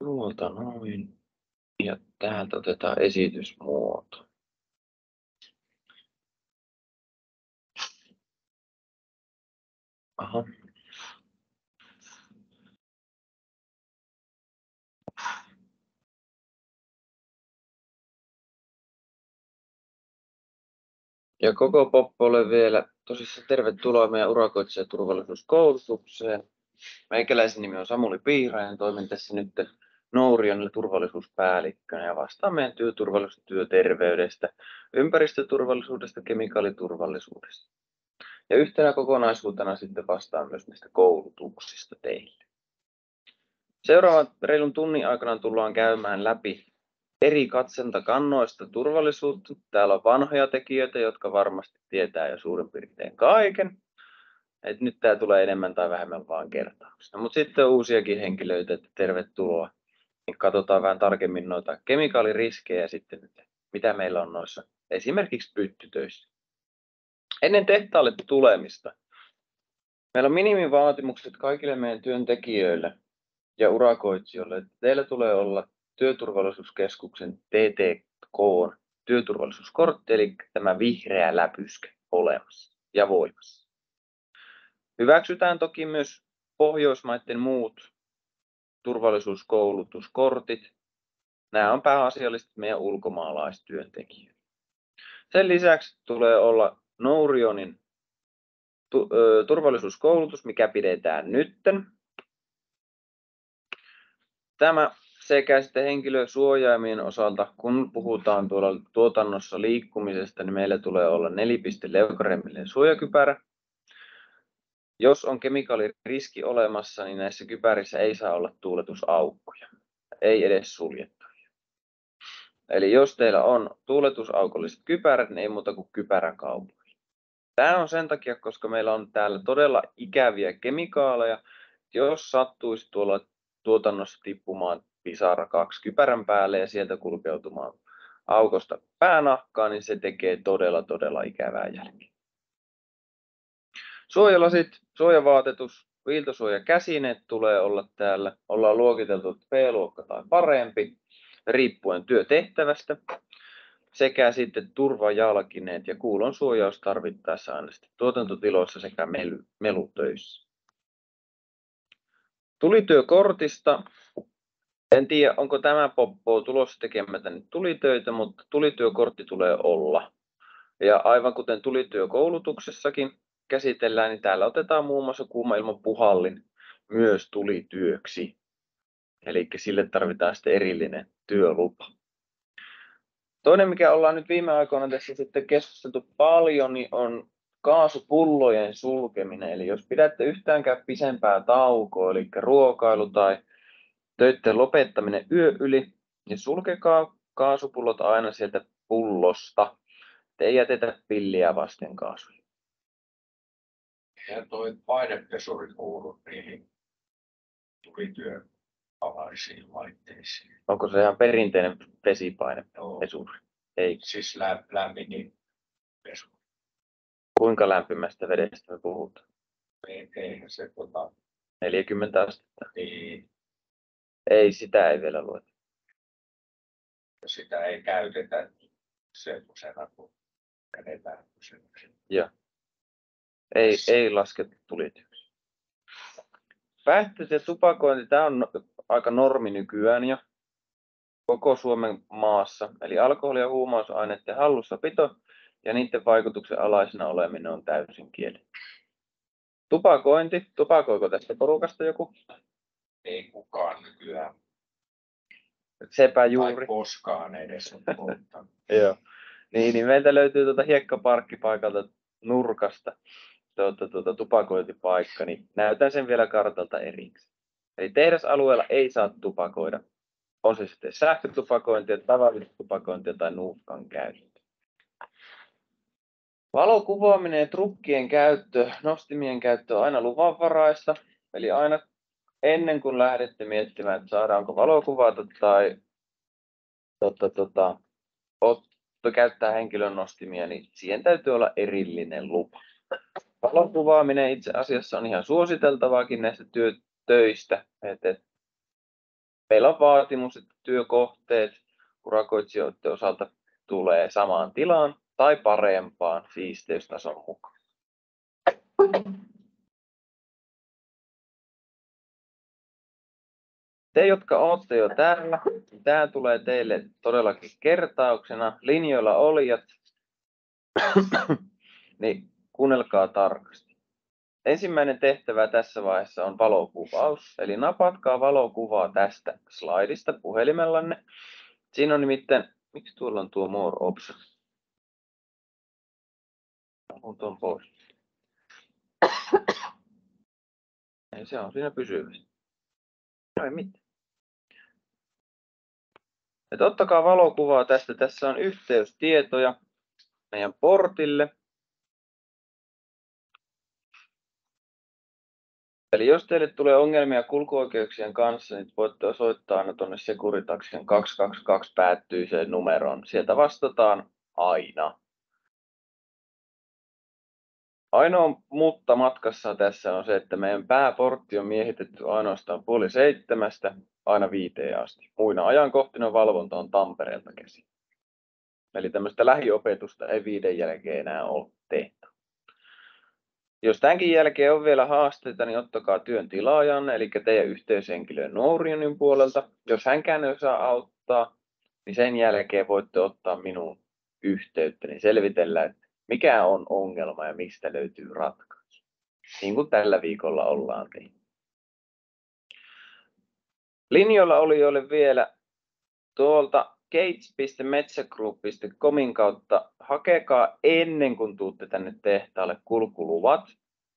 Tuolta noin. Ja täältä otetaan esitysmuoto. Aha. Ja koko poppolle vielä tosissaan tervetuloa meidän urakoitsija turvallisuuskoulutukseen. Meikäläisen nimi on Samuli Piirainen, toimin tässä nyt Nourionilla turvallisuuspäällikkönä ja vastaan meidän työturvallisuudesta, työterveydestä, ympäristöturvallisuudesta, kemikaaliturvallisuudesta. Ja yhtenä kokonaisuutena sitten vastaan myös näistä koulutuksista teille. Seuraavan reilun tunnin aikana tullaan käymään läpi eri katsentakannoista turvallisuutta. Täällä on vanhoja tekijöitä, jotka varmasti tietää jo suurin piirtein kaiken. Et nyt tämä tulee enemmän tai vähemmän vaan kertauksena. Mutta sitten on uusiakin henkilöitä, että tervetuloa. Niin katsotaan vähän tarkemmin noita kemikaaliriskejä ja sitten, mitä meillä on noissa esimerkiksi pyttytöissä. Ennen tehtaalle tulemista meillä on minimivaatimukset kaikille meidän työntekijöille ja urakoitsijoille, että teillä tulee olla Työturvallisuuskeskuksen TTK työturvallisuuskortti, eli tämä vihreä läpyskä olemassa ja voimassa. Hyväksytään toki myös Pohjoismaiden muut turvallisuuskoulutuskortit. Nämä on pääasiallisesti meidän ulkomaalaistyöntekijöitä. Sen lisäksi tulee olla Nourionin turvallisuuskoulutus, mikä pidetään nytten. Tämä sekä sitten henkilösuojaimien osalta, kun puhutaan tuolla tuotannossa liikkumisesta, niin meillä tulee olla 4-leukaremmillinen suojakypärä. Jos on kemikaaliriski olemassa, niin näissä kypärissä ei saa olla tuuletusaukkoja, ei edes suljettavia. Eli jos teillä on tuuletusaukolliset kypärät, niin ei muuta kuin kypäräkaupoille. Tämä on sen takia, koska meillä on täällä todella ikäviä kemikaaleja. Jos sattuisi tuolla tuotannossa tippumaan pisara 2 kypärän päälle ja sieltä kulkeutumaan aukosta päänahkaan, niin se tekee todella ikävää jälkeä. Suojalasit, suojavaatetus, viiltosuojakäsineet tulee olla täällä. Ollaan luokiteltu B-luokka tai parempi, riippuen työtehtävästä. Sekä sitten turvajalkineet ja kuulon suojaus tarvittaessa aina tuotantotiloissa sekä melutöissä. Tulityökortista. En tiedä, onko tämä poppo tulossa tekemättä nyt tulitöitä, mutta tulityökortti tulee olla. Ja aivan kuten tulityökoulutuksessakin käsitellään, niin täällä otetaan muun muassa kuuma ilman puhallin myös tulityöksi. Eli sille tarvitaan sitten erillinen työlupa. Toinen, mikä ollaan nyt viime aikoina tässä sitten keskusteltu paljon, niin on kaasupullojen sulkeminen. Eli jos pidätte yhtäänkään pisempää taukoa, eli ruokailu tai töiden lopettaminen yö yli, niin sulkekaa kaasupullot aina sieltä pullosta. Te ei jätetä pilliä vasten kaasuja. Ja toi painepesuri kuuluu niihin tulityöalaisiin laitteisiin. Onko se ihan perinteinen vesipainepesuri? Ei. Siis lämmin pesuri. Kuinka lämpimästä vedestä me puhutaan? Eihän se 40 astetta. Niin. Ei, sitä ei vielä lueta. Sitä ei käytetä semmoisena kuin kädetään. Joo. Ei lasketa tulityöksi. Päihteet ja tupakointi, tämä on aika normi nykyään jo koko Suomen maassa. Eli alkoholi- ja huumausaineiden hallussapito ja niiden vaikutuksen alaisena oleminen on täysin kielletty. Tupakointi. Tupakoiko tästä porukasta joku? Ei kukaan nykyään. Sepä juuri. Tai koskaan edes on polttanut. Joo. Niin meiltä löytyy hiekkaparkkipaikalta nurkasta tupakointipaikka, niin näytän sen vielä kartalta erikseen. Eli tehdasalueella ei saa tupakoida. On se sitten sähkötupakointia, tavallista tupakointia tai nuuskan käyttö. Valokuvaaminen ja trukkien käyttö, nostimien käyttö on aina luvanvaraista. Eli aina ennen kuin lähdette miettimään, että saadaanko valokuvata tai käyttää henkilön nostimia, niin siihen täytyy olla erillinen lupa. Valokuvaaminen itse asiassa on ihan suositeltavaakin näistä töistä. meillä on vaatimus, että työkohteet urakoitsijoiden osalta tulee samaan tilaan tai parempaan siisteystason mukaan. Te, jotka olette jo täällä, tämä tulee teille todellakin kertauksena. Linjoilla olijat, niin kuunnelkaa tarkasti. Ensimmäinen tehtävä tässä vaiheessa on valokuvaus. Eli napatkaa valokuvaa tästä slaidista puhelimellanne. Siinä on nimittäin, miksi tuolla on tuo more options? On tuon pois. Ei, se on siinä pysyvästi. Ei mitään. Et ottakaa valokuvaa tästä. Tässä on yhteystietoja meidän portille. Eli jos teille tulee ongelmia kulkuoikeuksien kanssa, niin voitte soittaa aina tuonne Securitaksin 222 päättyiseen numeroon. Sieltä vastataan aina. Ainoa mutta matkassa tässä on se, että meidän pääportti on miehitetty ainoastaan 6:30 aina 5 asti. Muina ajankohtina valvonta on Tampereelta käsin. Eli tämmöistä lähiopetusta ei 5 jälkeen enää ole tehty. Jos tämänkin jälkeen on vielä haasteita, niin ottakaa työn tilaajan, eli teidän yhteyshenkilön Nourionin puolelta. Jos hänkään ei osaa auttaa, niin sen jälkeen voitte ottaa minuun yhteyttä, niin selvitellään, että mikä on ongelma ja mistä löytyy ratkaisu. Niin kuin tällä viikolla ollaan tehty. Linjoilla olijoille vielä tuolta gates.metsagroup.comin kautta hakekaa ennen kuin tuutte tänne tehtaalle kulkuluvat.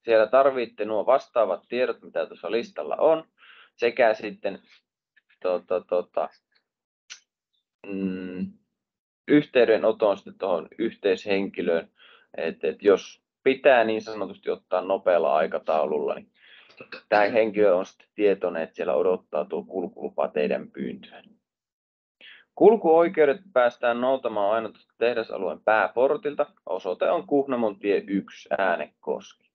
Siellä tarvitte nuo vastaavat tiedot, mitä tuossa listalla on, sekä sitten yhteydenoton sitten tuohon yhteishenkilöön, että jos pitää niin sanotusti ottaa nopealla aikataululla, niin tämä henkilö on sitten tietoinen, että siellä odottaa tuo kulkulupa teidän pyyntöön. Kulkuoikeudet päästään noutamaan aina tehdasalueen pääportilta. Osoite on Kuhnamon tie 1 Äänekoski.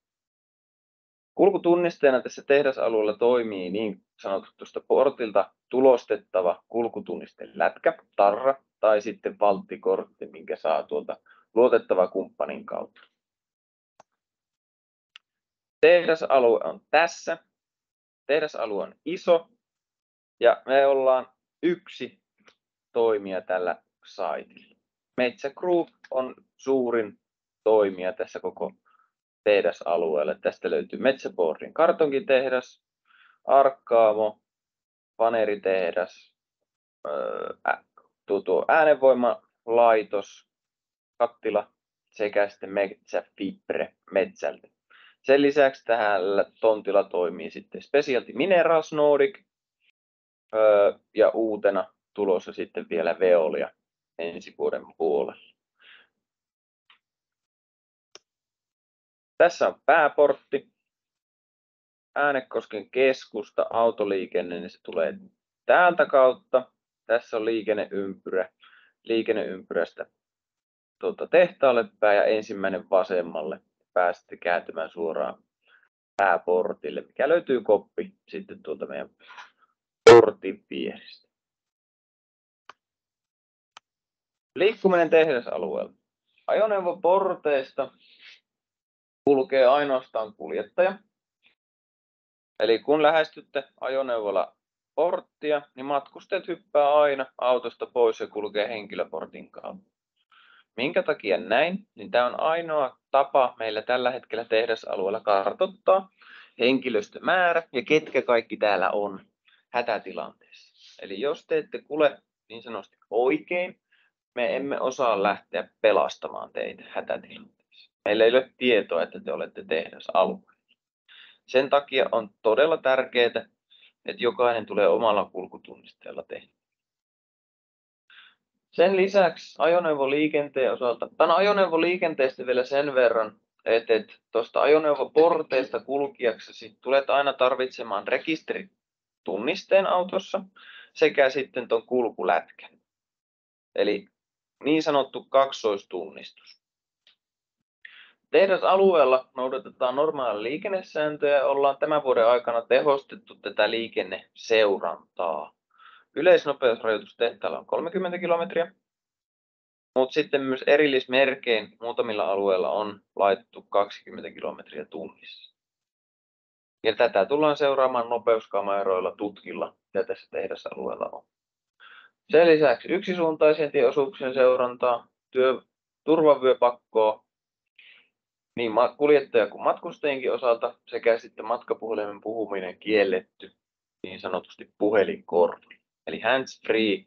Kulkutunnisteena tässä tehdasalueella toimii niin sanotusta portilta tulostettava kulkutunnistelätkä, tarra tai sitten valttikortti, minkä saa tuolta luotettava kumppanin kautta. Tehdasalue on tässä. Tehdasalue on iso ja me ollaan yksi toimija tällä saitilla. Metsä Group on suurin toimija tässä koko tehdasalueella. Tästä löytyy Metsäboardin kartonkitehdas, Arkaamo, paneritehdas, äänenvoimalaitos, kattila sekä sitten Metsäfibre metsältä. Sen lisäksi tällä tontilla toimii sitten Specialty Minerals Nordic ja uutena tulossa sitten vielä Veolia ensi vuoden puolella. Tässä on pääportti. Äänekosken keskusta, autoliikenne, niin se tulee täältä kautta. Tässä on liikenneympyrä. Liikenneympyrästä tehtaalle päin ja ensimmäinen vasemmalle. Pääsette kääntymään suoraan pääportille, mikä löytyy koppi sitten tuolta meidän portin vierestä. Liikkuminen tehdasalueella. Ajoneuvoporteista kulkee ainoastaan kuljettaja. Eli kun lähestytte ajoneuvolla porttia, niin matkustajat hyppää aina autosta pois ja kulkee henkilöportin kautta. Minkä takia näin? Niin tämä on ainoa tapa meillä tällä hetkellä tehdasalueella kartoittaa henkilöstömäärä ja ketkä kaikki täällä on hätätilanteessa. Eli jos te ette kulje niin sanotusti oikein, me emme osaa lähteä pelastamaan teitä hätätilanteessa. Meillä ei ole tietoa, että te olette tehdasalueella. Sen takia on todella tärkeää, että jokainen tulee omalla kulkutunnisteella tehdä. Sen lisäksi ajoneuvoliikenteen osalta, ajoneuvoliikenteestä vielä sen verran, että tuosta ajoneuvoporteista kulkijaksi tulet aina tarvitsemaan rekisteritunnisteen autossa sekä sitten tuon kulkulätkän. Eli niin sanottu kaksoistunnistus. Tehdasalueella noudatetaan normaalia liikennesääntöjä ja ollaan tämän vuoden aikana tehostettu tätä liikenneseurantaa. Yleisnopeusrajoitus tehtaalla on 30 kilometriä, mutta sitten myös erillismerkein muutamilla alueilla on laitettu 20 kilometriä tunnissa. Ja tätä tullaan seuraamaan nopeuskameroilla tutkilla, mitä tässä tehdasalueella on. Sen lisäksi yksisuuntaisen tieosuuksien seurantaa, turvavyöpakkoa niin kuljettaja- kuin matkustajienkin osalta sekä sitten matkapuhelimen puhuminen kielletty niin sanotusti puhelinkorvilla. Eli hands-free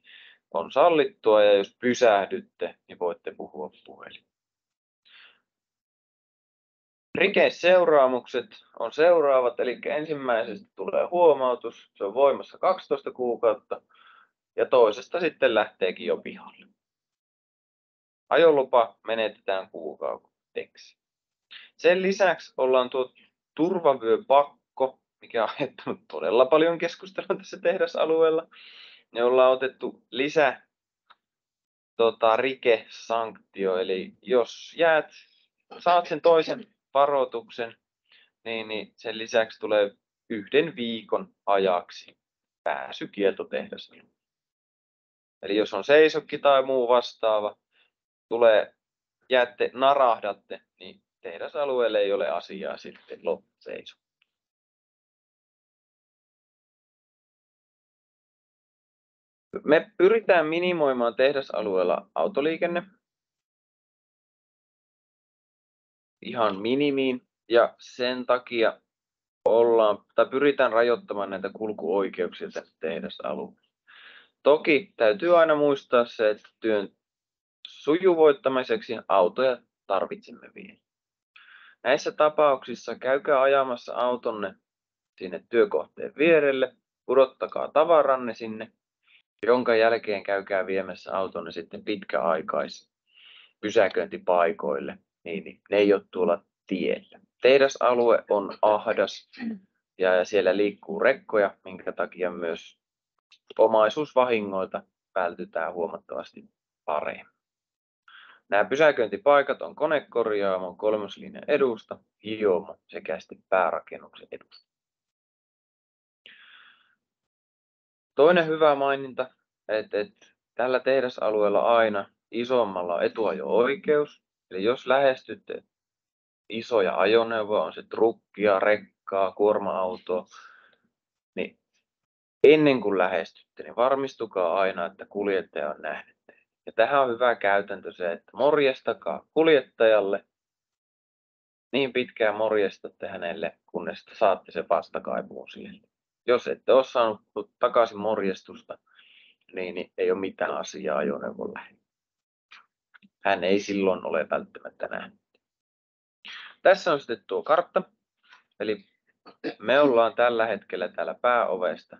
on sallittua ja jos pysähdytte, niin voitte puhua puhelimeen. Rikeseuraamukset on seuraavat, eli ensimmäisestä tulee huomautus, se on voimassa 12 kuukautta ja toisesta sitten lähteekin jo pihalle. Ajolupa menetetään kuukaudeksi. Sen lisäksi ollaan tuo turvavyöpakko, mikä on aiheuttanut todella paljon keskustelua tässä tehdasalueella. Ne ollaan otettu rikesanktio, eli jos saat sen toisen varoituksen, niin sen lisäksi tulee 1 viikon ajaksi pääsykielto tehdasalueelle. Eli jos on seisokki tai muu vastaava, narahdatte, niin tehdasalueelle ei ole asiaa sitten seiso. Me pyritään minimoimaan tehdasalueella autoliikenne ihan minimiin ja sen takia pyritään rajoittamaan näitä kulkuoikeuksia tässä tehdasalueella. Toki täytyy aina muistaa se, että työn sujuvoittamiseksi autoja tarvitsemme vielä. Näissä tapauksissa käykää ajamassa autonne sinne työkohteen vierelle, pudottakaa tavaranne sinne, jonka jälkeen käykää viemässä autonne sitten pysäköintipaikoille, niin ne ei ole tuolla tiellä. Tehdasalue on ahdas ja siellä liikkuu rekkoja, minkä takia myös omaisuusvahingoilta vältytään huomattavasti paremmin. Nämä pysäköintipaikat on Konekorjaamo, kolmoslinjan edusta, Hiomo sekä sitten päärakennuksen edusta. Toinen hyvä maininta, että tällä tehdasalueella aina isommalla on etuajo-oikeus. Eli jos lähestytte isoja ajoneuvoja, on se trukkia, rekkaa, kuorma-autoa, niin ennen kuin lähestytte, niin varmistukaa aina, että kuljettaja on nähnyt. Ja tähän on hyvä käytäntö se, että morjestakaa kuljettajalle, niin pitkään morjestatte hänelle, kunnes saatte se vastakaipuun siihen. Jos ette ole saanut takaisin morjestusta, niin ei ole mitään asiaa ajoneuvon lähellä. Hän ei silloin ole välttämättä nähnyt. Tässä on sitten tuo kartta. Eli me ollaan tällä hetkellä täällä pääovesta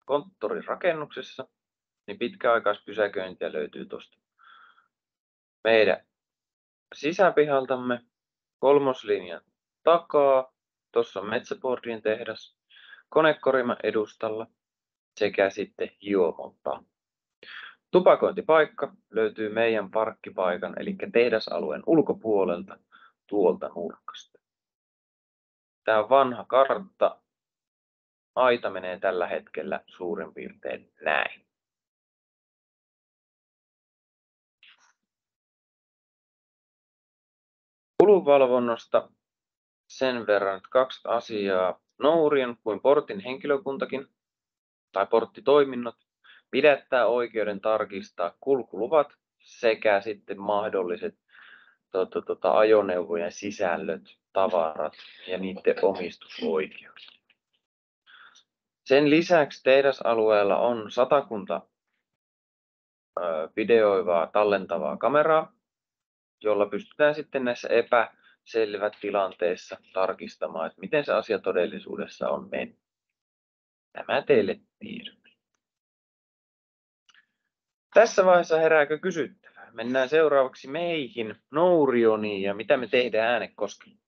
konttorin rakennuksessa, niin pitkäaikaispysäköintiä löytyy tuosta meidän sisäpihaltamme kolmoslinjan takaa. Tuossa on Metsäboardien tehdas, Konekoriman edustalla sekä sitten Hiomolta. Tupakointipaikka löytyy meidän parkkipaikan eli tehdasalueen ulkopuolelta tuolta nurkasta. Tämä on vanha kartta. Aita menee tällä hetkellä suurin piirtein näin. Kulunvalvonnasta sen verran 2 asiaa. Nourien kuin portin henkilökuntakin tai porttitoiminnot pidättää oikeuden tarkistaa kulkuluvat sekä sitten mahdolliset ajoneuvojen sisällöt, tavarat ja niiden omistusoikeudet. Sen lisäksi tehdasalueella on 100 videoivaa tallentavaa kameraa, jolla pystytään sitten näissä epäselvät tilanteissa tarkistamaan, että miten se asia todellisuudessa on mennyt. Tämä teille tiedoksi. Tässä vaiheessa herääkö kysyttävää? Mennään seuraavaksi meihin, Nourioniin, ja mitä me tehdään Äänekoskella.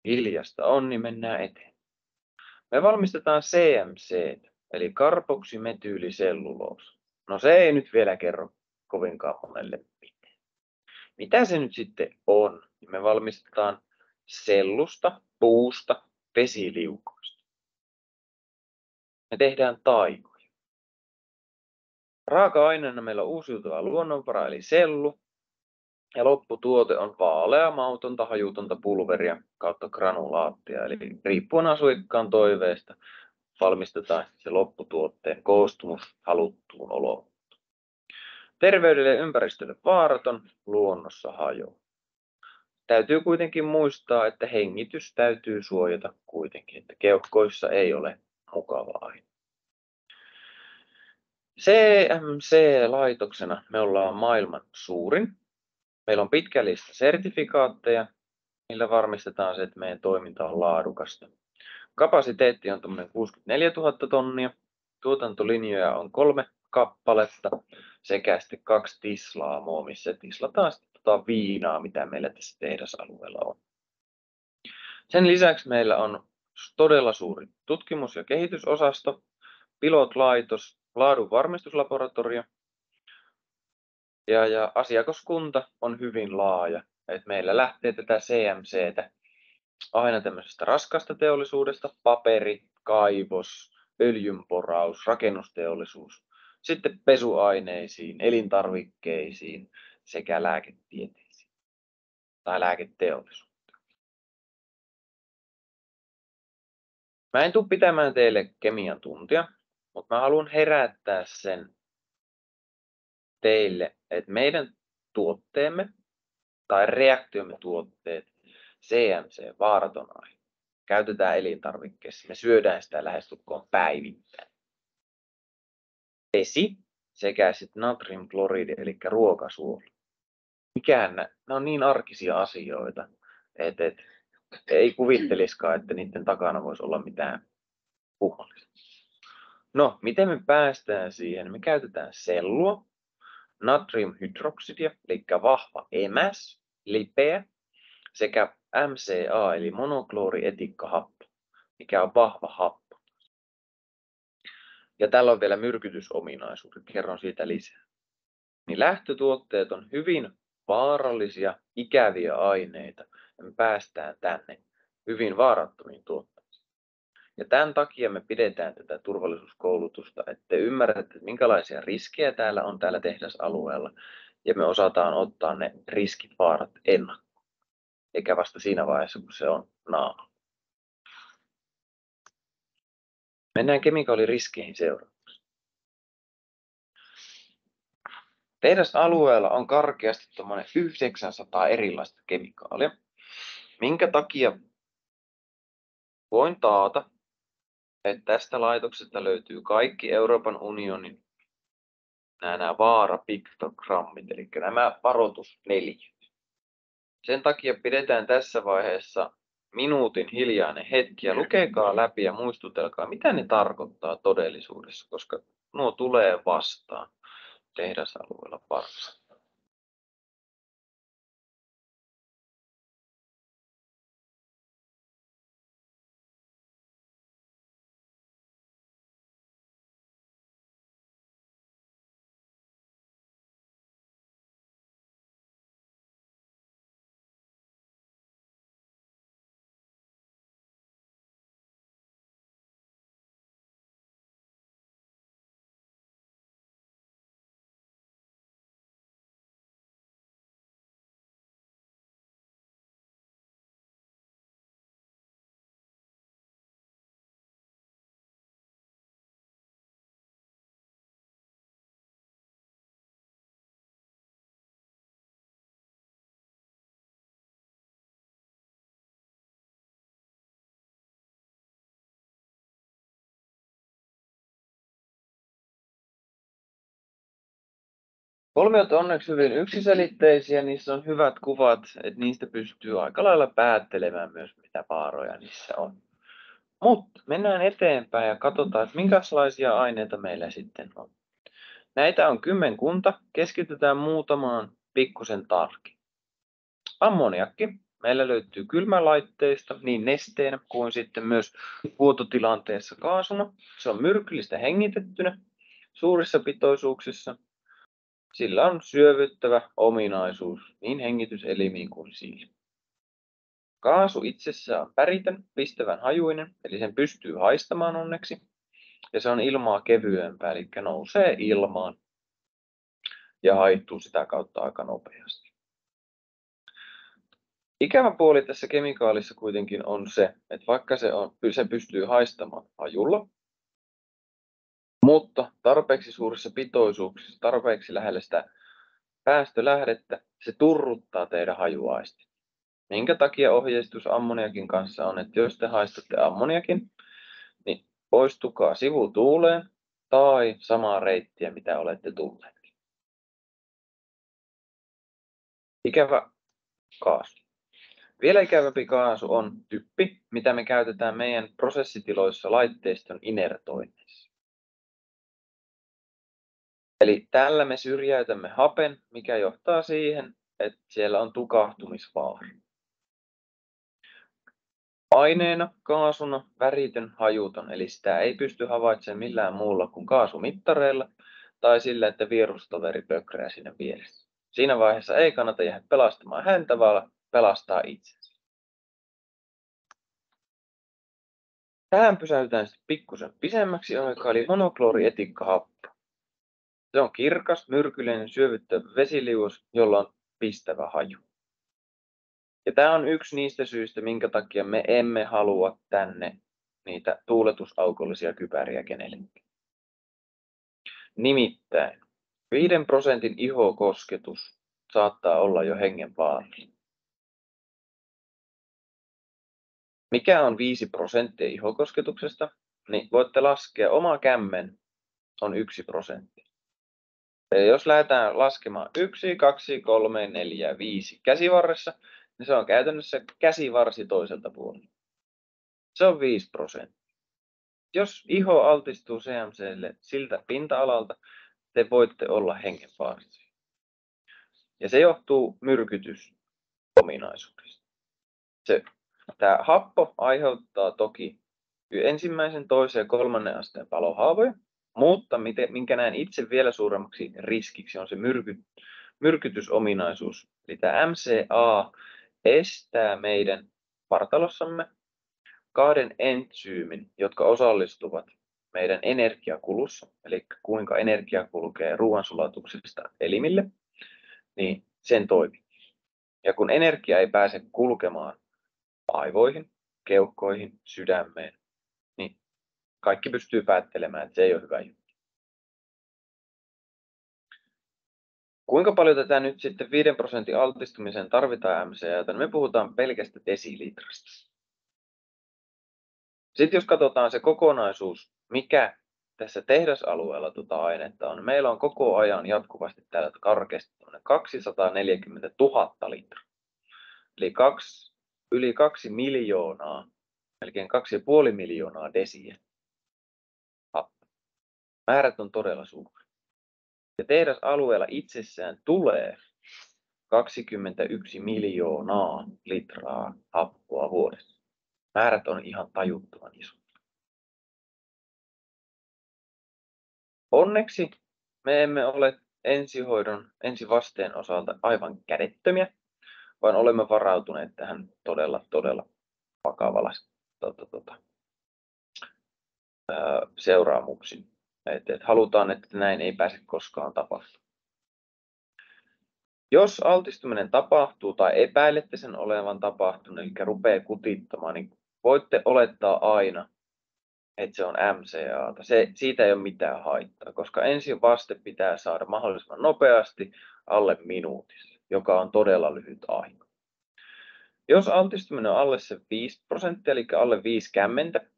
Hiljasta on, niin mennään eteen. Me valmistetaan CMC, eli karboksimetyyliselluloosa. No se ei nyt vielä kerro kovinkaan monelle mitään. Mitä se nyt sitten on? Me valmistetaan sellusta, puusta, vesiliukoista. Me tehdään taikoja. Raaka-aineena meillä on uusiutuva luonnonvara eli sellu. Ja lopputuote on vaaleaa, mautonta, hajutonta pulveria kautta granulaattia. Eli riippuen asukkaan toiveesta valmistetaan se lopputuotteen koostumus haluttuun oloon. Terveydelle ja ympäristölle vaaraton, luonnossa hajoaa. Täytyy kuitenkin muistaa, että hengitys täytyy suojata kuitenkin, että keuhkoissa ei ole mukava aine. CMC-laitoksena me ollaan maailman suurin. Meillä on pitkä lista sertifikaatteja, millä varmistetaan se, että meidän toiminta on laadukasta. Kapasiteetti on 64 000 tonnia. Tuotantolinjoja on 3 kappaletta sekä sitten 2 tislaamoa, missä tislataan sitten viinaa, mitä meillä tässä tehdasalueella on. Sen lisäksi meillä on todella suuri tutkimus- ja kehitysosasto, pilotlaitos, laadunvarmistuslaboratorio ja asiakaskunta on hyvin laaja. Et meillä lähtee tätä CMCtä aina tämmöisestä raskasta teollisuudesta, paperi, kaivos, öljynporaus, rakennusteollisuus, sitten pesuaineisiin, elintarvikkeisiin sekä lääketieteisiin tai lääketeollisuuteen. Mä en tule pitämään teille kemian tuntia, mutta mä haluan herättää sen teille, että meidän tuotteemme tai reaktiomme tuotteet, CMC, vaaraton aine, käytetään elintarvikkeissa. Me syödään sitä lähestulkoon päivittäin. Vesi sekä sitten natriumkloriidi, eli ruokasuoli. Ne on niin arkisia asioita, että ei kuvitteliskaan, että niiden takana voisi olla mitään kummallista. No, miten me päästään siihen? Me käytetään sellua, natriumhydroksidia, eli vahva emäs, lipeä, sekä MCA, eli monokloorietikahappo, mikä on vahva happo. Ja tällä on vielä myrkytysominaisuudet, kerron siitä lisää. Niin lähtötuotteet on hyvin vaarallisia, ikäviä aineita, ja me päästään tänne hyvin vaarattomiin tuotteisiin. Ja tämän takia me pidetään tätä turvallisuuskoulutusta, että te ymmärrätte, minkälaisia riskejä täällä on täällä tehdasalueella, ja me osataan ottaa ne riskit, vaarat ennakkoon, eikä vasta siinä vaiheessa, kun se on naama. Mennään kemikaaliriskeihin seuraavaksi. Tehdasalueella on karkeasti 900 erilaista kemikaalia, minkä takia voin taata, että tästä laitoksesta löytyy kaikki Euroopan unionin nämä vaarapiktogrammit, eli nämä varoitusneliöt. Sen takia pidetään tässä vaiheessa minuutin hiljainen hetki ja lukekaa läpi ja muistutelkaa, mitä ne tarkoittaa todellisuudessa, koska nuo tulee vastaan tehdasalueella parhaillaan. Kolmiot on onneksi hyvin yksiselitteisiä, niissä on hyvät kuvat, että niistä pystyy aika lailla päättelemään myös, mitä vaaroja niissä on. Mutta mennään eteenpäin ja katsotaan, että minkälaisia aineita meillä sitten on. Näitä on kymmenkunta, keskitytään muutamaan pikkusen tarkin. Ammoniakki. Meillä löytyy kylmälaitteista niin nesteenä kuin sitten myös vuototilanteessa kaasuna. Se on myrkyllistä hengitettynä suurissa pitoisuuksissa. Sillä on syövyttävä ominaisuus niin hengityselimiin kuin silmiin. Kaasu itsessään on päritön, pistävän hajuinen, eli sen pystyy haistamaan onneksi. ja se on ilmaa kevyempää, eli nousee ilmaan ja haihtuu sitä kautta aika nopeasti. Ikävä puoli tässä kemikaalissa kuitenkin on se, että vaikka se pystyy haistamaan hajulla, mutta tarpeeksi suurissa pitoisuuksissa, tarpeeksi lähellä sitä päästölähdettä, se turruttaa teidän hajuaistit. Minkä takia ohjeistus ammoniakin kanssa on, että jos te haistatte ammoniakin, niin poistukaa sivutuuleen tai samaa reittiä, mitä olette tulleet. Ikävä kaasu. Vielä ikävämpi kaasu on typpi, mitä me käytetään meidän prosessitiloissa laitteiston inertoinnissa. Eli tällä me syrjäytämme hapen, mikä johtaa siihen, että siellä on tukahtumisvaara. Aineena, kaasuna, väritön, hajuton, eli sitä ei pysty havaitsemaan millään muulla kuin kaasumittareilla tai sillä, että virustoveri pökrää siinä vieressä. Siinä vaiheessa ei kannata jäädä pelastamaan häntä, vaan pelastaa itsensä. Tähän pysäytään sitten pikkusen pisemmäksi aikaa, eli monokloorietikahappo. Se on kirkas, myrkyllinen, syövyttävä vesiliuos, jolla on pistävä haju. Ja tämä on yksi niistä syistä, minkä takia me emme halua tänne niitä tuuletusaukollisia kypäriä kenellekään. Nimittäin 5% ihokosketus saattaa olla jo hengenvaarallinen. Mikä on 5% ihokosketuksesta? Niin voitte laskea, oma kämmen on 1%. Eli jos lähdetään laskemaan 1, 2, 3, 4, 5 käsivarressa, niin se on käytännössä käsivarsi toiselta puolelta. Se on 5%. Jos iho altistuu CMClle siltä pinta-alalta, te voitte olla hengenvaarassa. Ja se johtuu myrkytysominaisuudesta. Tämä happo aiheuttaa toki ensimmäisen, toisen ja kolmannen asteen palohaavoja, mutta minkä näen itse vielä suuremmaksi riskiksi on se myrkytysominaisuus. Eli tämä MCA estää meidän vartalossamme 2 entsyymin, jotka osallistuvat meidän energiakulussa, eli kuinka energia kulkee ruoansulatuksesta elimille, niin sen toimii. Ja kun energia ei pääse kulkemaan aivoihin, keuhkoihin, sydämeen, niin kaikki pystyy päättelemään, että se ei ole hyvä juttu. Kuinka paljon tätä nyt sitten 5% altistumiseen tarvitaan MCA:ta? Me puhutaan pelkästä desilitrasta. Sitten jos katsotaan se kokonaisuus, mikä tässä tehdasalueella ainetta on, meillä on koko ajan jatkuvasti täällä karkeasti 240 000 litraa. Eli yli 2 miljoonaa, melkein 2,5 miljoonaa desiä. Määrät on todella suuria. Ja tehdasalueella itsessään tulee 21 miljoonaa litraa happoa vuodessa. Määrät on ihan tajuttoman iso. Onneksi me emme ole ensivasteen osalta aivan kädettömiä, vaan olemme varautuneet tähän todella vakavalla seuraamuksiin. Halutaan, että näin ei pääse koskaan tapahtumaan. Jos altistuminen tapahtuu tai epäilette sen olevan tapahtunut, eli rupeaa kutittamaan, niin voitte olettaa aina, että se on MCA:ta. Siitä ei ole mitään haittaa, koska ensivaste pitää saada mahdollisimman nopeasti alle minuutissa, joka on todella lyhyt aika. Jos altistuminen on alle se 5%, eli alle 50,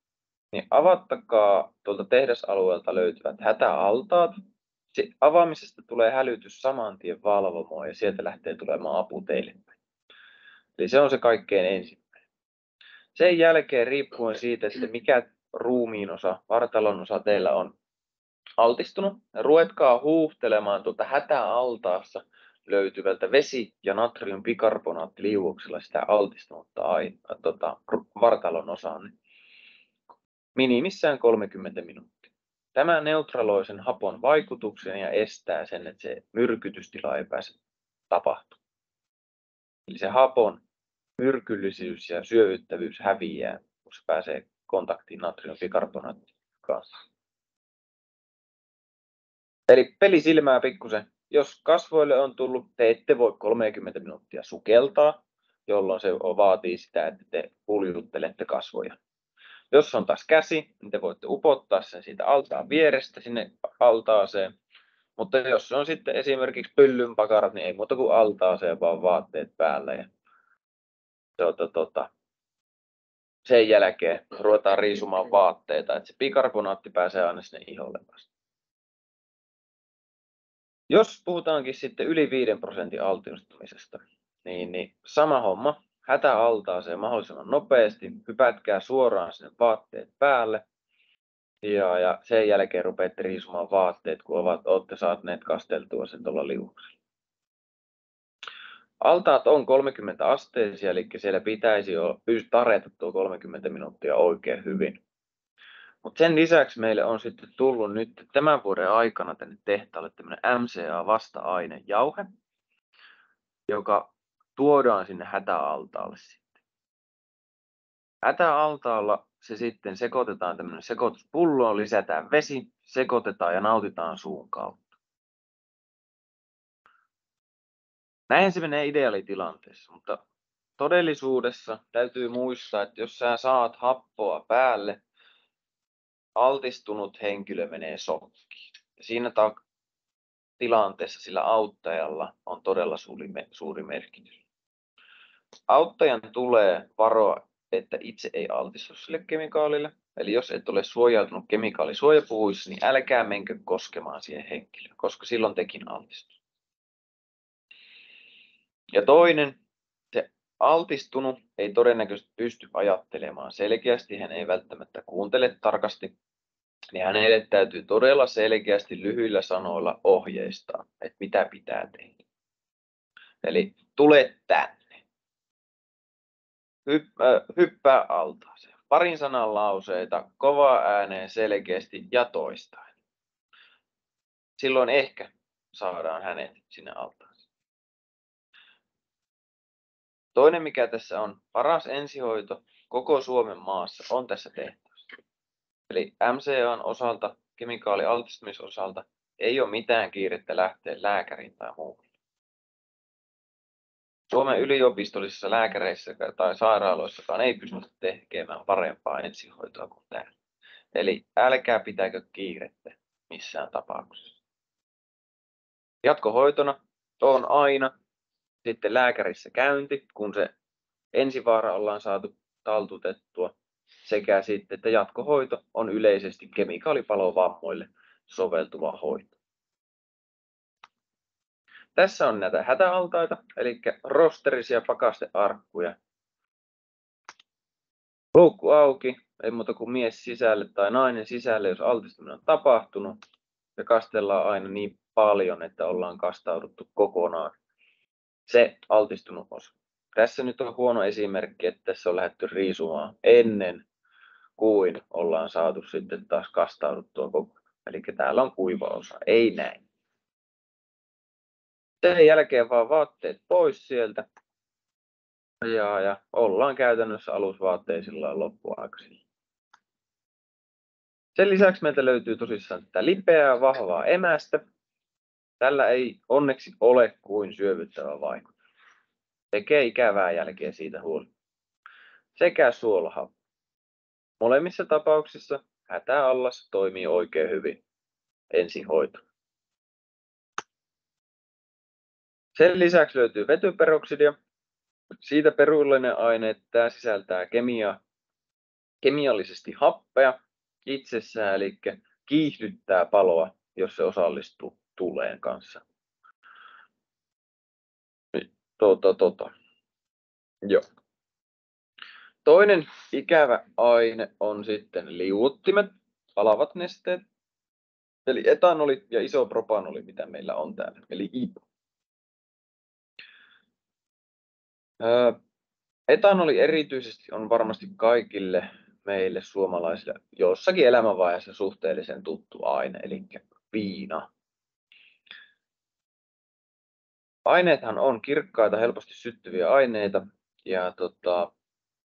niin avattakaa tuolta tehdasalueelta löytyvät hätäaltaat. Avaamisesta tulee hälytys saman tien valvomoon ja sieltä lähtee tulemaan apu teille. Eli se on se kaikkein ensimmäinen. Sen jälkeen riippuen siitä, että mikä ruumiin osa, vartalon osa teillä on altistunut, ruvetkaa huuhtelemaan tuolta hätäaltaassa löytyvältä vesi- ja natriumbikarbonaattiliuoksella sitä altistunutta vartalon osaa. Minimissään 30 minuuttia. Tämä neutraloi sen hapon vaikutuksen ja estää sen, että se myrkytystila ei pääse tapahtumaan. Eli se hapon myrkyllisyys ja syövyttävyys häviää, kun se pääsee kontaktiin natriumbikarbonaatin kanssa. Eli pelisilmää pikkusen. Jos kasvoille on tullut, te ette voi 30 minuuttia sukeltaa, jolloin se vaatii sitä, että te puljuttelette kasvoja. Jos on taas käsi, niin te voitte upottaa sen siitä altaan vierestä sinne altaaseen. Mutta jos se on sitten esimerkiksi pyllynpakarat, niin ei muuta kuin altaaseen, vaan vaatteet päällä. Ja sen jälkeen ruvetaan riisumaan vaatteita, että se bikarbonaatti pääsee aina sinne iholle vasta. Jos puhutaankin sitten yli 5% altistumisesta, niin sama homma. Hätäaltaaseen mahdollisimman nopeasti, hypätkää suoraan sinne vaatteet päälle ja sen jälkeen rupeatte riisumaan vaatteet, kun olette saaneet kasteltua sen tuolla liuuksella. Altaat on 30 asteisia, eli siellä pitäisi jo tarjeta tuo 30 minuuttia oikein hyvin. Mutta sen lisäksi meille on sitten tullut nyt tämän vuoden aikana tänne tehtaalle tämmöinen MCA-vasta-ainejauhe, joka tuodaan sinne hätäaltaalle sitten. Hätäaltaalla se sitten sekoitetaan tämmöinen sekoituspulloon, lisätään vesi, sekoitetaan ja nautitaan suun kautta. Näin se menee ideaalitilanteessa, mutta todellisuudessa täytyy muistaa, että jos sä saat happoa päälle, altistunut henkilö menee shokkiin. Ja siinä tilanteessa sillä auttajalla on todella suuri merkitys. Auttajan tulee varoa, että itse ei altistu sille kemikaalille. Eli jos et ole suojautunut kemikaalisuojapuvuissa, niin älkää menkö koskemaan siihen henkilöön, koska silloin tekin altistuu. Ja toinen, se altistunut ei todennäköisesti pysty ajattelemaan selkeästi, hän ei välttämättä kuuntele tarkasti, niin hänelle täytyy todella selkeästi lyhyillä sanoilla ohjeistaa, että mitä pitää tehdä. Eli tule tänne. Hyppää altaaseen. Parin sanan lauseita, kovaa ääneen, selkeästi ja toistaen. Silloin ehkä saadaan hänet sinne altaaseen. Toinen, mikä tässä on paras ensihoito koko Suomen maassa, on tässä tehtaassa. Eli MCA:n osalta, kemikaalialtistumisosalta, ei ole mitään kiirettä lähteä lääkäriin tai muuhun. Suomen yliopistollisissa lääkäreissä tai sairaaloissakaan ei pystytä tekemään parempaa ensihoitoa kuin täällä. Eli älkää pitäkö kiirettä missään tapauksessa. Jatkohoitona on aina sitten lääkärissä käynti, kun se ensivaara ollaan saatu taltutettua, sekä sitten, että jatkohoito on yleisesti kemikaalipalovammoille soveltuva hoito. Tässä on näitä hätäaltaita, eli rosterisia pakastearkkuja. Luukku auki, ei muuta kuin mies sisälle tai nainen sisälle, jos altistuminen on tapahtunut. Ja kastellaan aina niin paljon, että ollaan kastauduttu kokonaan se altistunut osa. Tässä nyt on huono esimerkki, että tässä on lähdetty riisumaan ennen kuin ollaan saatu sitten taas kastauduttua kokonaan. Eli täällä on kuiva osa, ei näin. Sen jälkeen vaan vaatteet pois sieltä. Ja ollaan käytännössä alusvaatteisilla loppuaikaisilla. Sen lisäksi meiltä löytyy tosissaan tätä lipeää, vahvaa emästä. Tällä ei onneksi ole kuin syövyttävä vaikutus. Tekee ikävää jälkeä siitä huolimatta. Sekä suolahappo. Molemmissa tapauksissa hätäallas toimii oikein hyvin ensihoito. Sen lisäksi löytyy vetyperoksidia. Siitä perullinen aine, että tämä sisältää kemiallisesti happea itsessään, eli kiihdyttää paloa, jos se osallistuu tuleen kanssa. Joo. Toinen ikävä aine on sitten liuottimet, palavat nesteet, eli etanoli ja isopropanoli, mitä meillä on täällä, eli IPA. Etanoli erityisesti on varmasti kaikille meille suomalaisille jossakin elämänvaiheessa suhteellisen tuttu aine, eli viina. Aineethan on kirkkaita, helposti syttyviä aineita, ja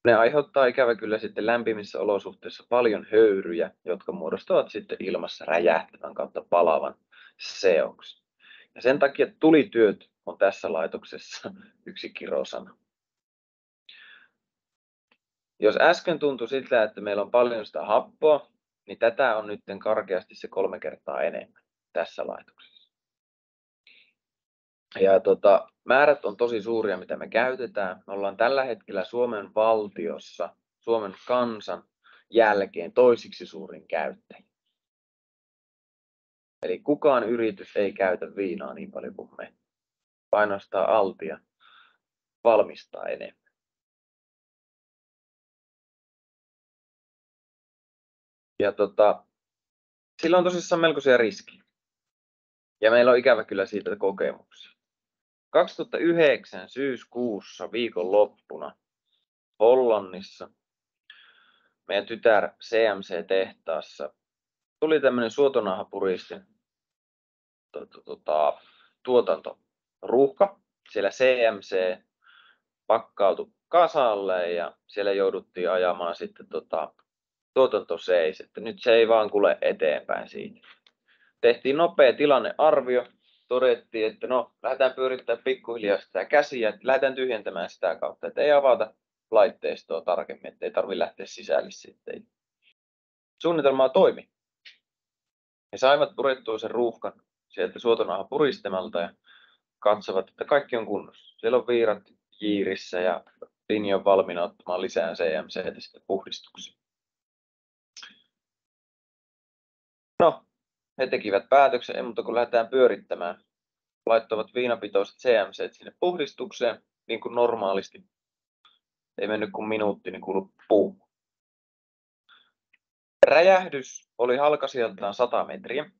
ne aiheuttaa ikävä kyllä sitten lämpimissä olosuhteissa paljon höyryjä, jotka muodostavat sitten ilmassa räjähtävän kautta palavan seoksi. Ja sen takia tulityöt on tässä laitoksessa yksi kirosana. Jos äsken tuntui siltä, että meillä on paljon sitä happoa, niin tätä on nyt karkeasti se 3 kertaa enemmän tässä laitoksessa. Ja määrät on tosi suuria, mitä me käytetään. Me ollaan tällä hetkellä Suomen valtiossa, Suomen kansan jälkeen toisiksi suurin käyttäjä. Eli kukaan yritys ei käytä viinaa niin paljon kuin me. Ainoastaan Altia valmistaa enemmän. Ja sillä on tosissaan melkoisia riskejä. Ja meillä on ikävä kyllä siitä kokemuksia. 2009 syyskuussa viikonloppuna Hollannissa meidän tytär CMC-tehtaassa tuli tämmöinen suotonauhapuristin tuotantoruuhka. Siellä CMC pakkautui kasalle ja siellä jouduttiin ajamaan sitten tuotanto seis, että nyt se ei vaan kule eteenpäin siitä. Tehtiin nopea tilannearvio, todettiin, että lähdetään pyörittämään pikkuhiljaa sitä käsiä, että lähdetään tyhjentämään sitä kautta, että ei avata laitteistoa tarkemmin, että ei tarvitse lähteä sisälle sitten. Suunnitelmaa toimi. He saivat purettua sen ruuhkan sieltä suotonauhan puristamalta ja katsovat, että kaikki on kunnossa. Siellä on viirat jiirissä ja linja on valmiina ottamaan lisää CMC:tä sitten puhdistukseen. He tekivät päätöksen, ei muuta kuin lähdetään pyörittämään. Laittoivat viinapitoiset CMC:t sinne puhdistukseen, niin kuin normaalisti. Ei mennyt kuin minuutti, niin kuului puum. Räjähdys oli halkasijaltaan 100 metriä.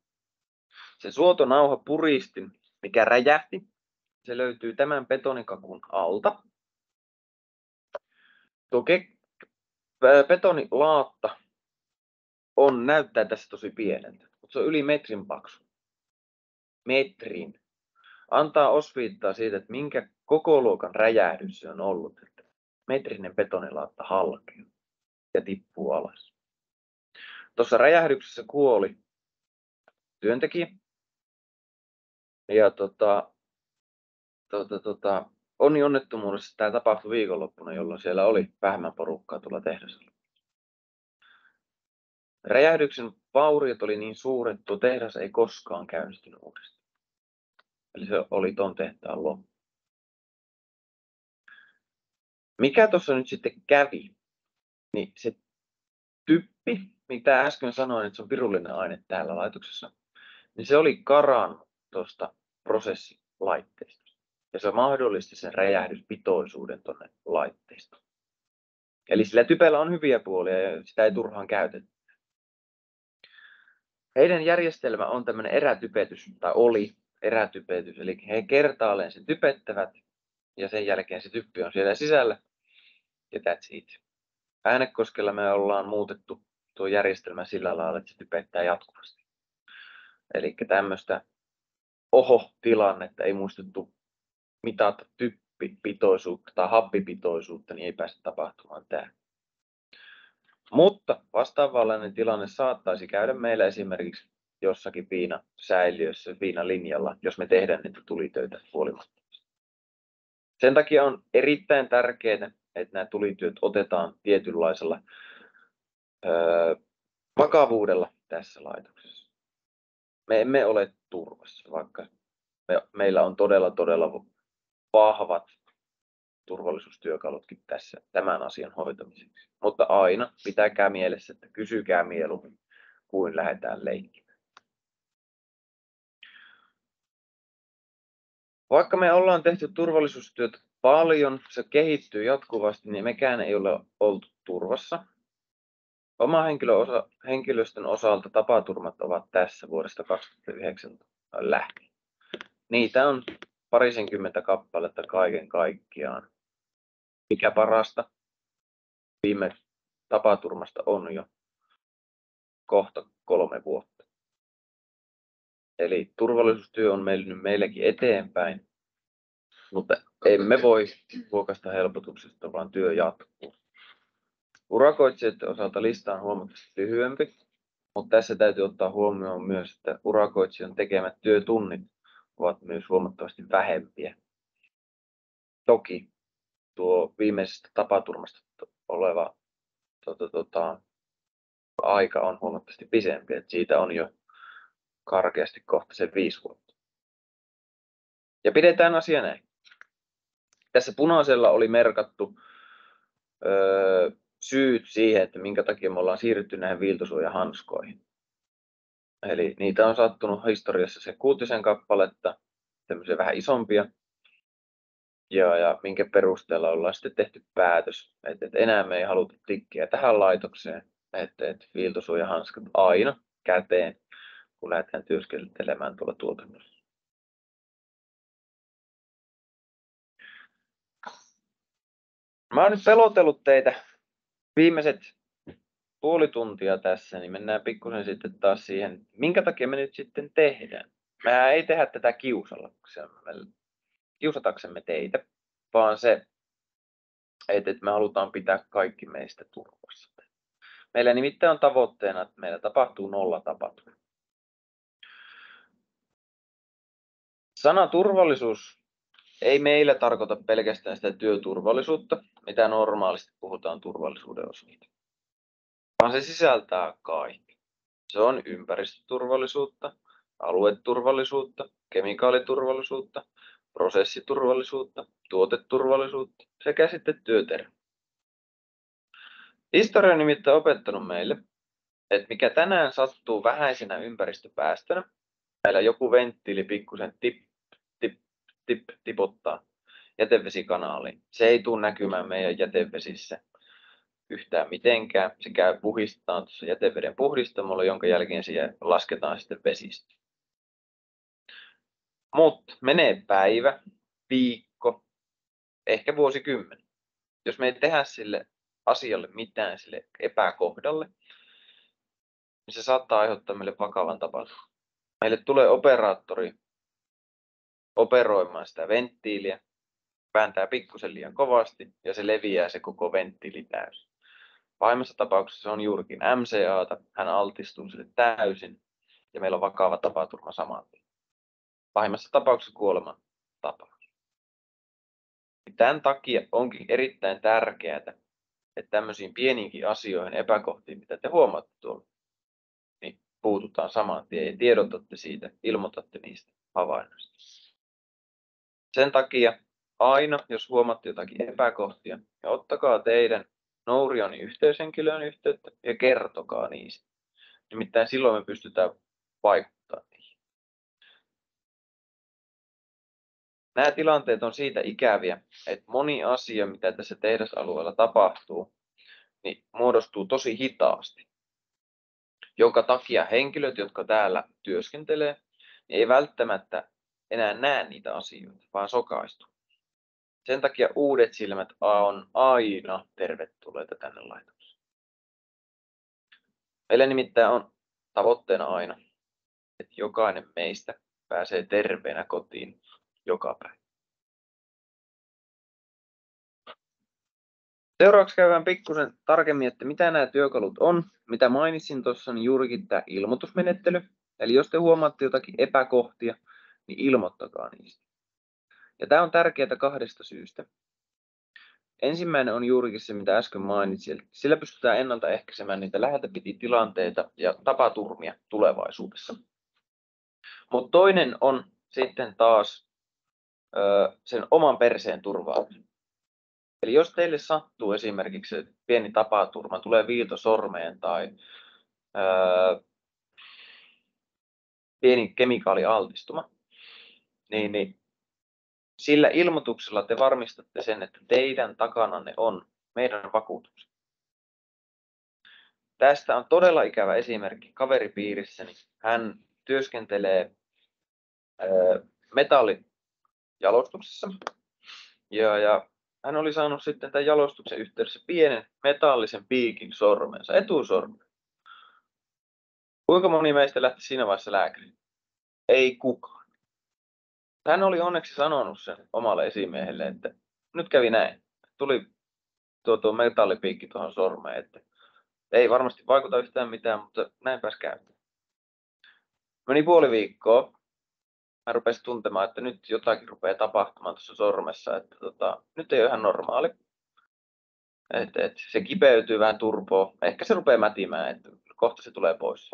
Se suotonauha puristin, mikä räjähti, se löytyy tämän betonikakun alta. Tuo betonilaatta näyttää tässä tosi pieneltä, mutta se on yli metrin paksu. Metrin. Antaa osviittaa siitä, että minkä kokoluokan räjähdys se on ollut, että metrinen betonilaatta halkeaa ja tippuu alas. Tuossa räjähdyksessä kuoli työntekijä ja onnettomuudessa tämä tapahtui viikonloppuna, jolloin siellä oli vähemmän porukkaa tuolla tehdasella. Räjähdyksen vauriot oli niin suuret, että tuo tehdas ei koskaan käynnistynyt uudestaan. Eli se oli tuon tehtaan loppu. Mikä tuossa nyt sitten kävi? Niin se typpi, mitä äsken sanoin, että se on pirullinen aine täällä laitoksessa, niin se oli karannut tuosta prosessilaitteesta. Ja se mahdollisti sen räjähdyspitoisuuden tuonne laitteistoon. Eli sillä typellä on hyviä puolia ja sitä ei turhaan käytetä. Heidän järjestelmä on tämmöinen erätypetys, tai oli erätypetys, eli he kertaalleen sen typettävät ja sen jälkeen se typpi on siellä sisällä ja that's it. Äänekoskella me ollaan muutettu tuo järjestelmä sillä lailla, että se typettää jatkuvasti. Eli tämmöistä tilannetta ei muistettu mitata typpipitoisuutta tai happipitoisuutta, niin ei pääse tapahtumaan tämä. Mutta vastaavanlainen tilanne saattaisi käydä meillä esimerkiksi jossakin viinasäiliössä, viinalinjalla, jos me tehdään niitä tulitöitä huolimatta. Sen takia on erittäin tärkeää, että nämä tulityöt otetaan tietynlaisella vakavuudella tässä laitoksessa. Me emme ole turvassa, vaikka meillä on todella vahvat turvallisuustyökalutkin tässä tämän asian hoitamiseksi. Mutta aina pitäkää mielessä, että kysykää mieluummin kuin lähdetään leikkimään. Vaikka me ollaan tehty turvallisuustyötä paljon, se kehittyy jatkuvasti, niin mekään ei ole oltu turvassa. Oma henkilöstön osalta tapaturmat ovat tässä vuodesta 2009 lähtien. Niitä on parisenkymmentä kappaletta kaiken kaikkiaan. Mikä parasta, viime tapaturmasta on jo kohta 3 vuotta. Eli turvallisuustyö on mennyt meillekin eteenpäin, mutta emme voi huokaista helpotuksesta, vaan työ jatkuu. Urakoitsijoiden osalta lista on huomattavasti lyhyempi. Mutta tässä täytyy ottaa huomioon myös, että urakoitsijan tekemät työtunnit ovat myös huomattavasti vähempiä. Toki tuo viimeisestä tapaturmasta oleva aika on huomattavasti pisempi, että siitä on jo karkeasti kohta se 5 vuotta. Ja pidetään asia näin. Tässä punaisella oli merkattu syyt siihen, että minkä takia me ollaan siirrytty näihin viiltosuojahanskoihin. Eli niitä on sattunut historiassa se 6 kappaletta, tämmöisiä vähän isompia. Ja minkä perusteella ollaan sitten tehty päätös, että enää me ei haluta tikkiä tähän laitokseen, että viiltosuojahanskat aina käteen, kun lähdetään työskentelemään tuolla tuotannossa. Mä oon nyt pelotellut teitä viimeiset puoli tuntia tässä, niin mennään pikkusen sitten taas siihen, minkä takia me nyt sitten tehdään. Mä ei tehdä tätä kiusataksemme teitä, vaan se, että me halutaan pitää kaikki meistä turvassa. Meillä nimittäin on tavoitteena, että meillä tapahtuu 0 tapaturmaa. Sana turvallisuus ei meillä tarkoita pelkästään sitä työturvallisuutta, mitä normaalisti puhutaan turvallisuuden osalta, vaan se sisältää kaikki. Se on ympäristöturvallisuutta, alueturvallisuutta, kemikaaliturvallisuutta, prosessiturvallisuutta, tuoteturvallisuutta sekä sitten työterveyttä. Historia on nimittäin opettanut meille, että mikä tänään sattuu vähäisenä ympäristöpäästönä, meillä joku venttiili pikkusen tipottaa jätevesikanaaliin. Se ei tule näkymään meidän jätevesissä yhtään mitenkään. Se käy puhistetaan tuossa jäteveden puhdistamolla, jonka jälkeen siihen lasketaan sitten vesistä. Mutta menee päivä, viikko, ehkä vuosikymmen. Jos me ei tehdä sille asialle mitään, sille epäkohdalle, niin se saattaa aiheuttaa meille vakavan tapahtuman. Meille tulee operaattori operoimaan sitä venttiiliä, vääntää pikkusen liian kovasti ja se leviää se koko venttiili täysin. Pahimmassa tapauksessa se on juurikin MCA:ta, hän altistuu sille täysin ja meillä on vakava tapaturma saman tien. Pahimmassa tapauksessa kuoleman tapaus. Tämän takia onkin erittäin tärkeää, että tämmöisiin pieniinkin asioihin, epäkohtiin, mitä te huomaatte tuolla, niin puututaan saman tien ja tiedotatte siitä, ilmoitatte niistä havainnoista. Sen takia aina, jos huomaatte jotakin epäkohtia, niin ottakaa teidän Nourioni yhteyshenkilöön yhteyttä ja kertokaa niistä. Nimittäin silloin me pystytään vaikuttamaan niihin. Nämä tilanteet on siitä ikäviä, että moni asia, mitä tässä tehdasalueella tapahtuu, niin muodostuu tosi hitaasti. Jonka takia henkilöt, jotka täällä työskentelee, niin ei välttämättä enää näe niitä asioita, vaan sokaistuu. Sen takia uudet silmät on aina tervetulleita tänne laitokseen. Meillä nimittäin on tavoitteena aina, että jokainen meistä pääsee terveenä kotiin joka päivä. Seuraavaksi käydään pikkusen tarkemmin, että mitä nämä työkalut on. Mitä mainitsin tuossa, niin juurikin tämä ilmoitusmenettely. Eli jos te huomaatte jotakin epäkohtia, niin ilmoittakaa niistä. Ja tämä on tärkeää 2 syystä. Ensimmäinen on juurikin se, mitä äsken mainitsin. Sillä pystytään ennaltaehkäisemään niitä läheltä piti tilanteita ja tapaturmia tulevaisuudessa. Mutta toinen on sitten taas sen oman perseen turvaaminen. Eli jos teille sattuu esimerkiksi se pieni tapaturma, tulee viilto sormeen tai pieni kemikaalialtistuma, niin sillä ilmoituksella te varmistatte sen, että teidän takananne on meidän vakuutus. Tästä on todella ikävä esimerkki kaveripiirissäni. Hän työskentelee metallijalostuksessa ja hän oli saanut sitten tämän jalostuksen yhteydessä pienen metallisen piikin sormensa, etusormen. Kuinka moni meistä lähti siinä vaiheessa lääkäriin? Ei kukaan. Hän oli onneksi sanonut sen omalle esimiehelle, että nyt kävi näin. Tuli tuo metallipiikki tuohon sormeen, että Ei varmasti vaikuta yhtään mitään, mutta näin pääsi käymään. Meni puoli viikkoa. Mä rupesin tuntemaan, että nyt jotakin rupeaa tapahtumaan tuossa sormessa, että nyt ei ole ihan normaali. Se kipeytyy vähän turpoa. Ehkä se rupeaa mätimään, että kohta se tulee pois.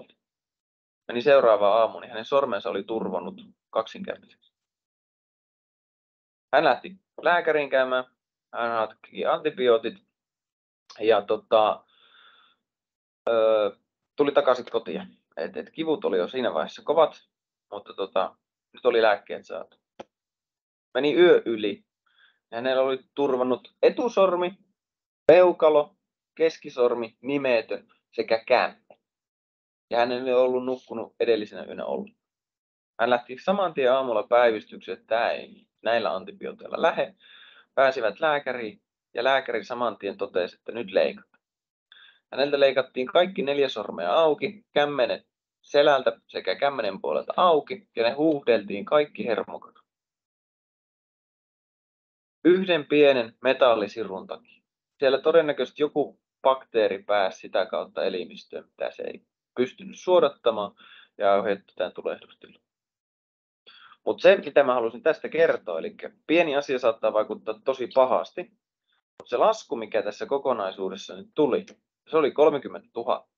Meni seuraava aamu, niin hänen sormensa oli turvonnut kaksinkertaiseksi. Hän lähti lääkäriin käymään. Hän otti antibiootit ja tuli takaisin kotiin. Kivut oli jo siinä vaiheessa kovat, mutta nyt oli lääkkeet saatu. Meni yö yli. Hänellä oli turvannut etusormi, peukalo, keskisormi, nimetön sekä kämmen. Ja hän ei ollut nukkunut edellisenä yönä ollut. Hän lähti saman tien aamulla päivystykseen, että tämä ei näillä antibiooteilla lähde. Pääsivät lääkäriin ja lääkäri saman tien totesi, että nyt leikataan. Häneltä leikattiin kaikki 4 sormea auki, kämmenen selältä sekä kämmenen puolelta auki ja ne huuhdeltiin kaikki hermokot. Yhden pienen metallisirun takia. Siellä todennäköisesti joku bakteeri pääsi sitä kautta elimistöön, mitä se ei pystynyt suodattamaan ja aiheutti tämän tulehdustilun. Mutta se, mitä mä halusin tästä kertoa, eli pieni asia saattaa vaikuttaa tosi pahasti, mutta se lasku, mikä tässä kokonaisuudessa nyt tuli, se oli 30 000.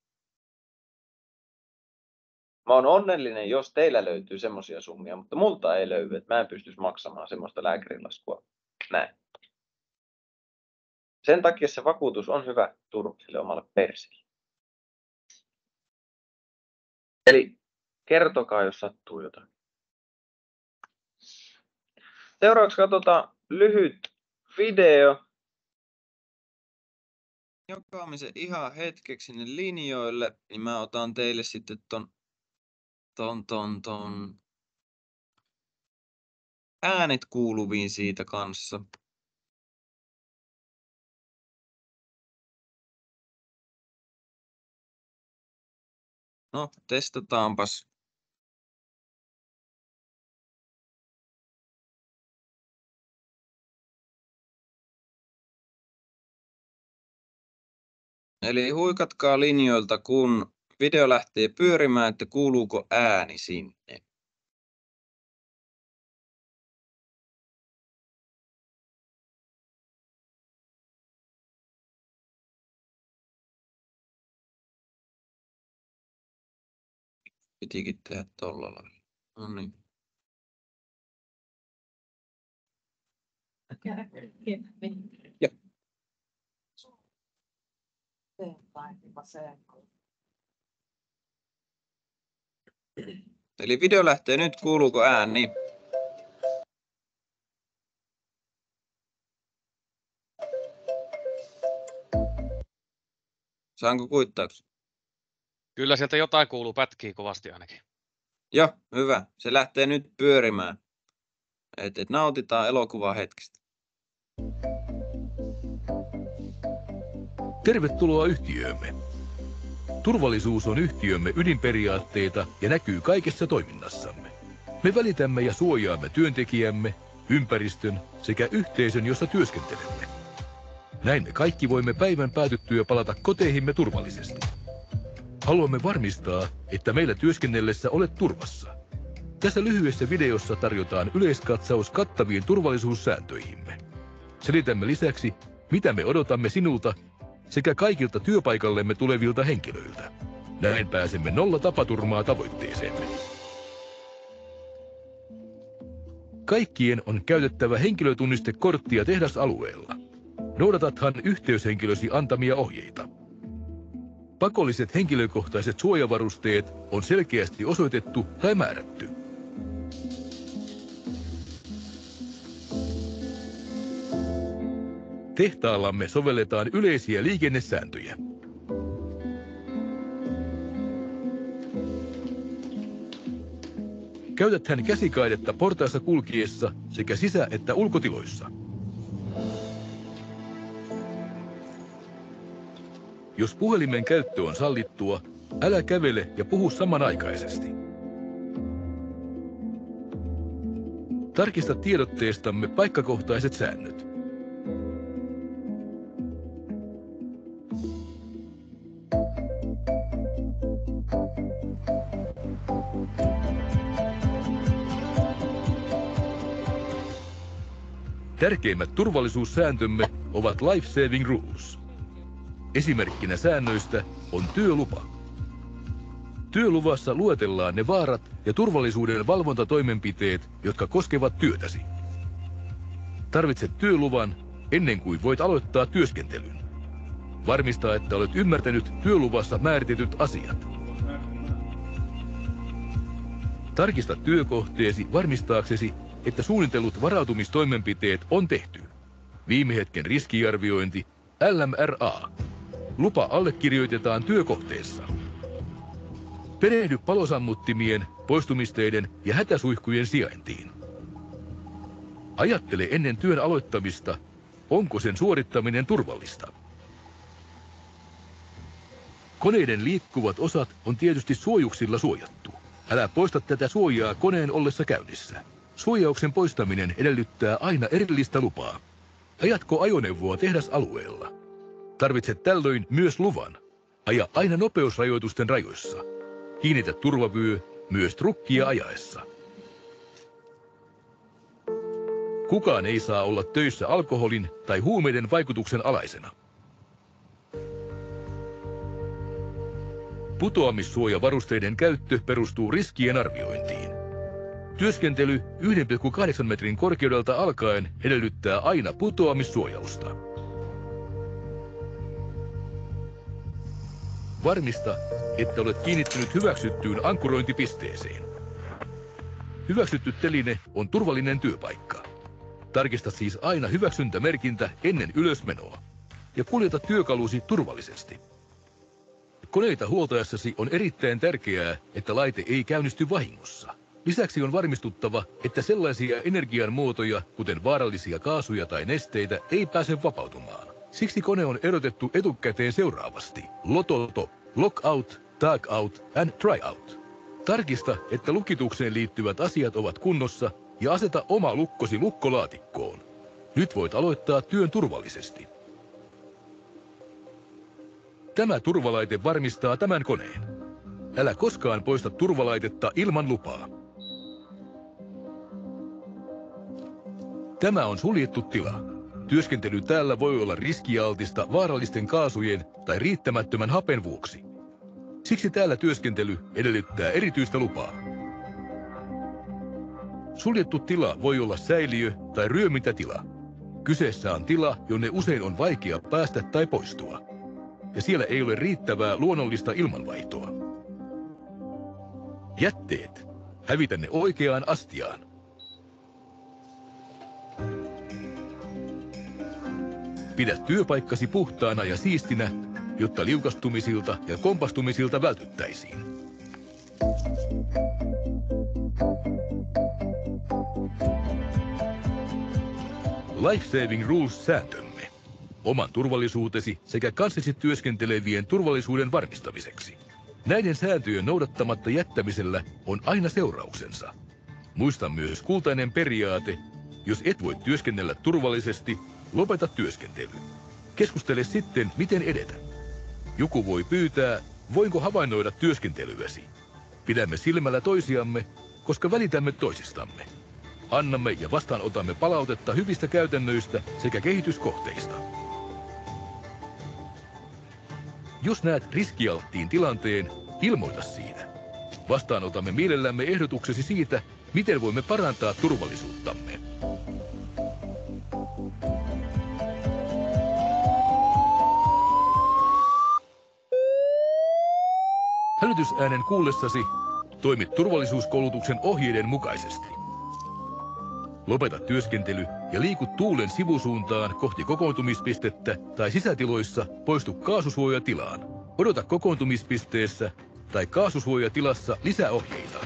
Mä oon onnellinen, jos teillä löytyy semmoisia summia, mutta multa ei löydy, että mä en pystyisi maksamaan semmoista lääkärilaskua näin. Sen takia se vakuutus on hyvä turva sille omalle perseelle. Eli kertokaa, jos sattuu jotain. Seuraavaksi katsotaan lyhyt video. Jakamisen ihan hetkeksi sinne linjoille, niin mä otan teille sitten ton äänet kuuluviin siitä kanssa. No, testataanpas. Eli huikatkaa linjoilta, kun video lähtee pyörimään, että kuuluuko ääni sinne. Pitikin tehdä tolla lailla. No niin. Ja. Eli video lähtee nyt, kuuluuko ääni? Saanko kuittauksen? Kyllä sieltä jotain kuuluu, pätkii kovasti ainakin. Joo, hyvä. Se lähtee nyt pyörimään. Et nautitaan elokuvaa hetkestä. Tervetuloa yhtiöömme. Turvallisuus on yhtiömme ydinperiaatteita ja näkyy kaikessa toiminnassamme. Me välitämme ja suojaamme työntekijämme, ympäristön sekä yhteisön, jossa työskentelemme. Näin me kaikki voimme päivän päätyttyä palata koteihimme turvallisesti. Haluamme varmistaa, että meillä työskennellessä olet turvassa. Tässä lyhyessä videossa tarjotaan yleiskatsaus kattaviin turvallisuussääntöihimme. Selitämme lisäksi, mitä me odotamme sinulta sekä kaikilta työpaikallemme tulevilta henkilöiltä. Näin pääsemme 0 tapaturmaa tavoitteeseemme. Kaikkien on käytettävä henkilötunnistekorttia tehdasalueella. Noudatathan yhteyshenkilösi antamia ohjeita. Pakolliset henkilökohtaiset suojavarusteet on selkeästi osoitettu tai määrätty. Tehtaallamme sovelletaan yleisiä liikennesääntöjä. Käytäthän käsikaidetta portaissa kulkiessa sekä sisä- että ulkotiloissa. Jos puhelimen käyttö on sallittua, älä kävele ja puhu samanaikaisesti. Tarkista tiedotteestamme paikkakohtaiset säännöt. Tärkeimmät turvallisuussääntömme ovat Life Saving Rules. Esimerkkinä säännöistä on työlupa. Työluvassa luetellaan ne vaarat ja turvallisuuden valvontatoimenpiteet, jotka koskevat työtäsi. Tarvitset työluvan ennen kuin voit aloittaa työskentelyn. Varmista, että olet ymmärtänyt työluvassa määritetyt asiat. Tarkista työkohteesi varmistaaksesi, että suunnitellut varautumistoimenpiteet on tehty. Viime hetken riskiarviointi, LMRA. Lupa allekirjoitetaan työkohteessa. Perehdy palosammuttimien, poistumisteiden ja hätäsuihkujen sijaintiin. Ajattele ennen työn aloittamista, onko sen suorittaminen turvallista. Koneiden liikkuvat osat on tietysti suojuksilla suojattu. Älä poista tätä suojaa koneen ollessa käynnissä. Suojauksen poistaminen edellyttää aina erillistä lupaa. Ajatko ajoneuvoa tehdasalueella? Tarvitset tällöin myös luvan. Aja aina nopeusrajoitusten rajoissa. Kiinnitä turvavyö myös trukkia ajaessa. Kukaan ei saa olla töissä alkoholin tai huumeiden vaikutuksen alaisena. Putoamissuojavarusteiden käyttö perustuu riskien arviointiin. Työskentely 1,8 metrin korkeudelta alkaen edellyttää aina putoamissuojausta. Varmista, että olet kiinnittynyt hyväksyttyyn ankkurointipisteeseen. Hyväksytty teline on turvallinen työpaikka. Tarkista siis aina hyväksyntämerkintä ennen ylösmenoa ja kuljeta työkalusi turvallisesti. Koneita huoltaessasi on erittäin tärkeää, että laite ei käynnisty vahingossa. Lisäksi on varmistuttava, että sellaisia energianmuotoja, kuten vaarallisia kaasuja tai nesteitä, ei pääse vapautumaan. Siksi kone on erotettu etukäteen seuraavasti. Lototo, Lockout, Tagout and Tryout. Tarkista, että lukitukseen liittyvät asiat ovat kunnossa ja aseta oma lukkosi lukkolaatikkoon. Nyt voit aloittaa työn turvallisesti. Tämä turvalaite varmistaa tämän koneen. Älä koskaan poista turvalaitetta ilman lupaa. Tämä on suljettu tila. Työskentely täällä voi olla riskialtista vaarallisten kaasujen tai riittämättömän hapen vuoksi. Siksi täällä työskentely edellyttää erityistä lupaa. Suljettu tila voi olla säiliö tai ryömintätila. Kyseessä on tila, jonne usein on vaikea päästä tai poistua. Ja siellä ei ole riittävää luonnollista ilmanvaihtoa. Jätteet. Hävitä ne oikeaan astiaan. Pidä työpaikkasi puhtaana ja siistinä, jotta liukastumisilta ja kompastumisilta vältyttäisiin. Life Saving Rules-sääntömme. Oman turvallisuutesi sekä kanssasi työskentelevien turvallisuuden varmistamiseksi. Näiden sääntöjen noudattamatta jättämisellä on aina seurauksensa. Muista myös kultainen periaate, jos et voi työskennellä turvallisesti, lopeta työskentely. Keskustele sitten, miten edetä. Joku voi pyytää, voinko havainnoida työskentelyäsi. Pidämme silmällä toisiamme, koska välitämme toisistamme. Annamme ja vastaanotamme palautetta hyvistä käytännöistä sekä kehityskohteista. Jos näet riskialttiin tilanteen, ilmoita siitä. Vastaanotamme mielellämme ehdotuksesi siitä, miten voimme parantaa turvallisuuttamme. Hälytysäänen kuullessasi toimi turvallisuuskoulutuksen ohjeiden mukaisesti. Lopeta työskentely ja liiku tuulen sivusuuntaan kohti kokoontumispistettä tai sisätiloissa poistu kaasusuojatilaan. Odota kokoontumispisteessä tai kaasusuojatilassa lisäohjeita.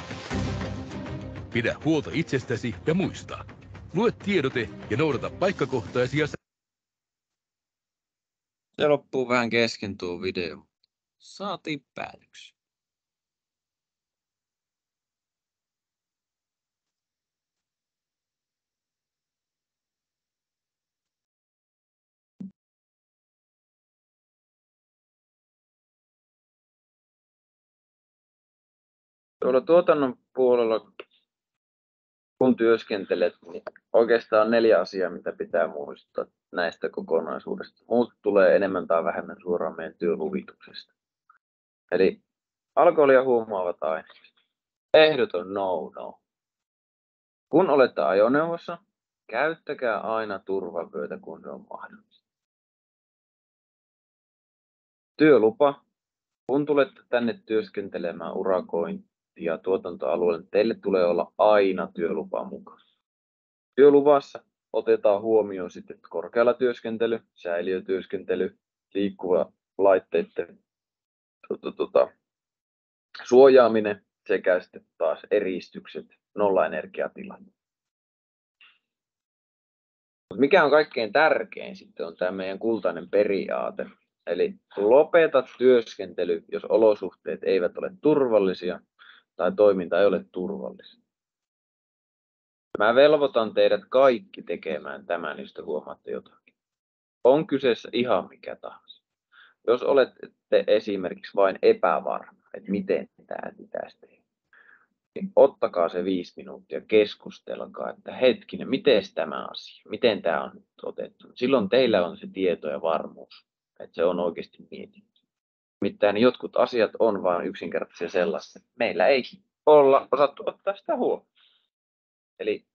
Pidä huolta itsestäsi ja muista. Lue tiedote ja noudata paikkakohtaisia Se loppuu vähän kesken tuo video. Saatiin päätöksiä. Tuolla tuotannon puolella kun työskentelet, niin oikeastaan on 4 asiaa, mitä pitää muistaa näistä kokonaisuudesta. Muut tulee enemmän tai vähemmän suoraan meidän työluvituksesta. Eli alkoholi ja huumaavat aineet. Ehdoton no. Kun olette ajoneuvossa, käyttäkää aina turvavyötä, kun se on mahdollista. Työlupa. Kun tulette tänne työskentelemään urakointia tuotantoalueelle, teille tulee olla aina työlupa mukaan. Työluvassa otetaan huomioon sitten korkealla työskentely, säiliötyöskentely, liikkuva laitteiden suojaaminen sekä sitten taas eristykset, nollaenergiatilat. Mikä on kaikkein tärkein sitten on tämä meidän kultainen periaate. Eli lopeta työskentely, jos olosuhteet eivät ole turvallisia tai toiminta ei ole turvallista. Mä velvoitan teidät kaikki tekemään tämän, jos te huomaatte jotakin. On kyseessä ihan mikä tahansa. Jos olette esimerkiksi vain epävarma, että miten tämä pitäisi tehdä, niin ottakaa se 5 minuuttia, keskustelkaa, että hetkinen, miten tämä asia, miten tämä on nyt otettu. Silloin teillä on se tieto ja varmuus, että se on oikeasti mietitty. Nimittäin jotkut asiat on vain yksinkertaisia sellaisia. Meillä ei olla osattu ottaa sitä huomioon. Eli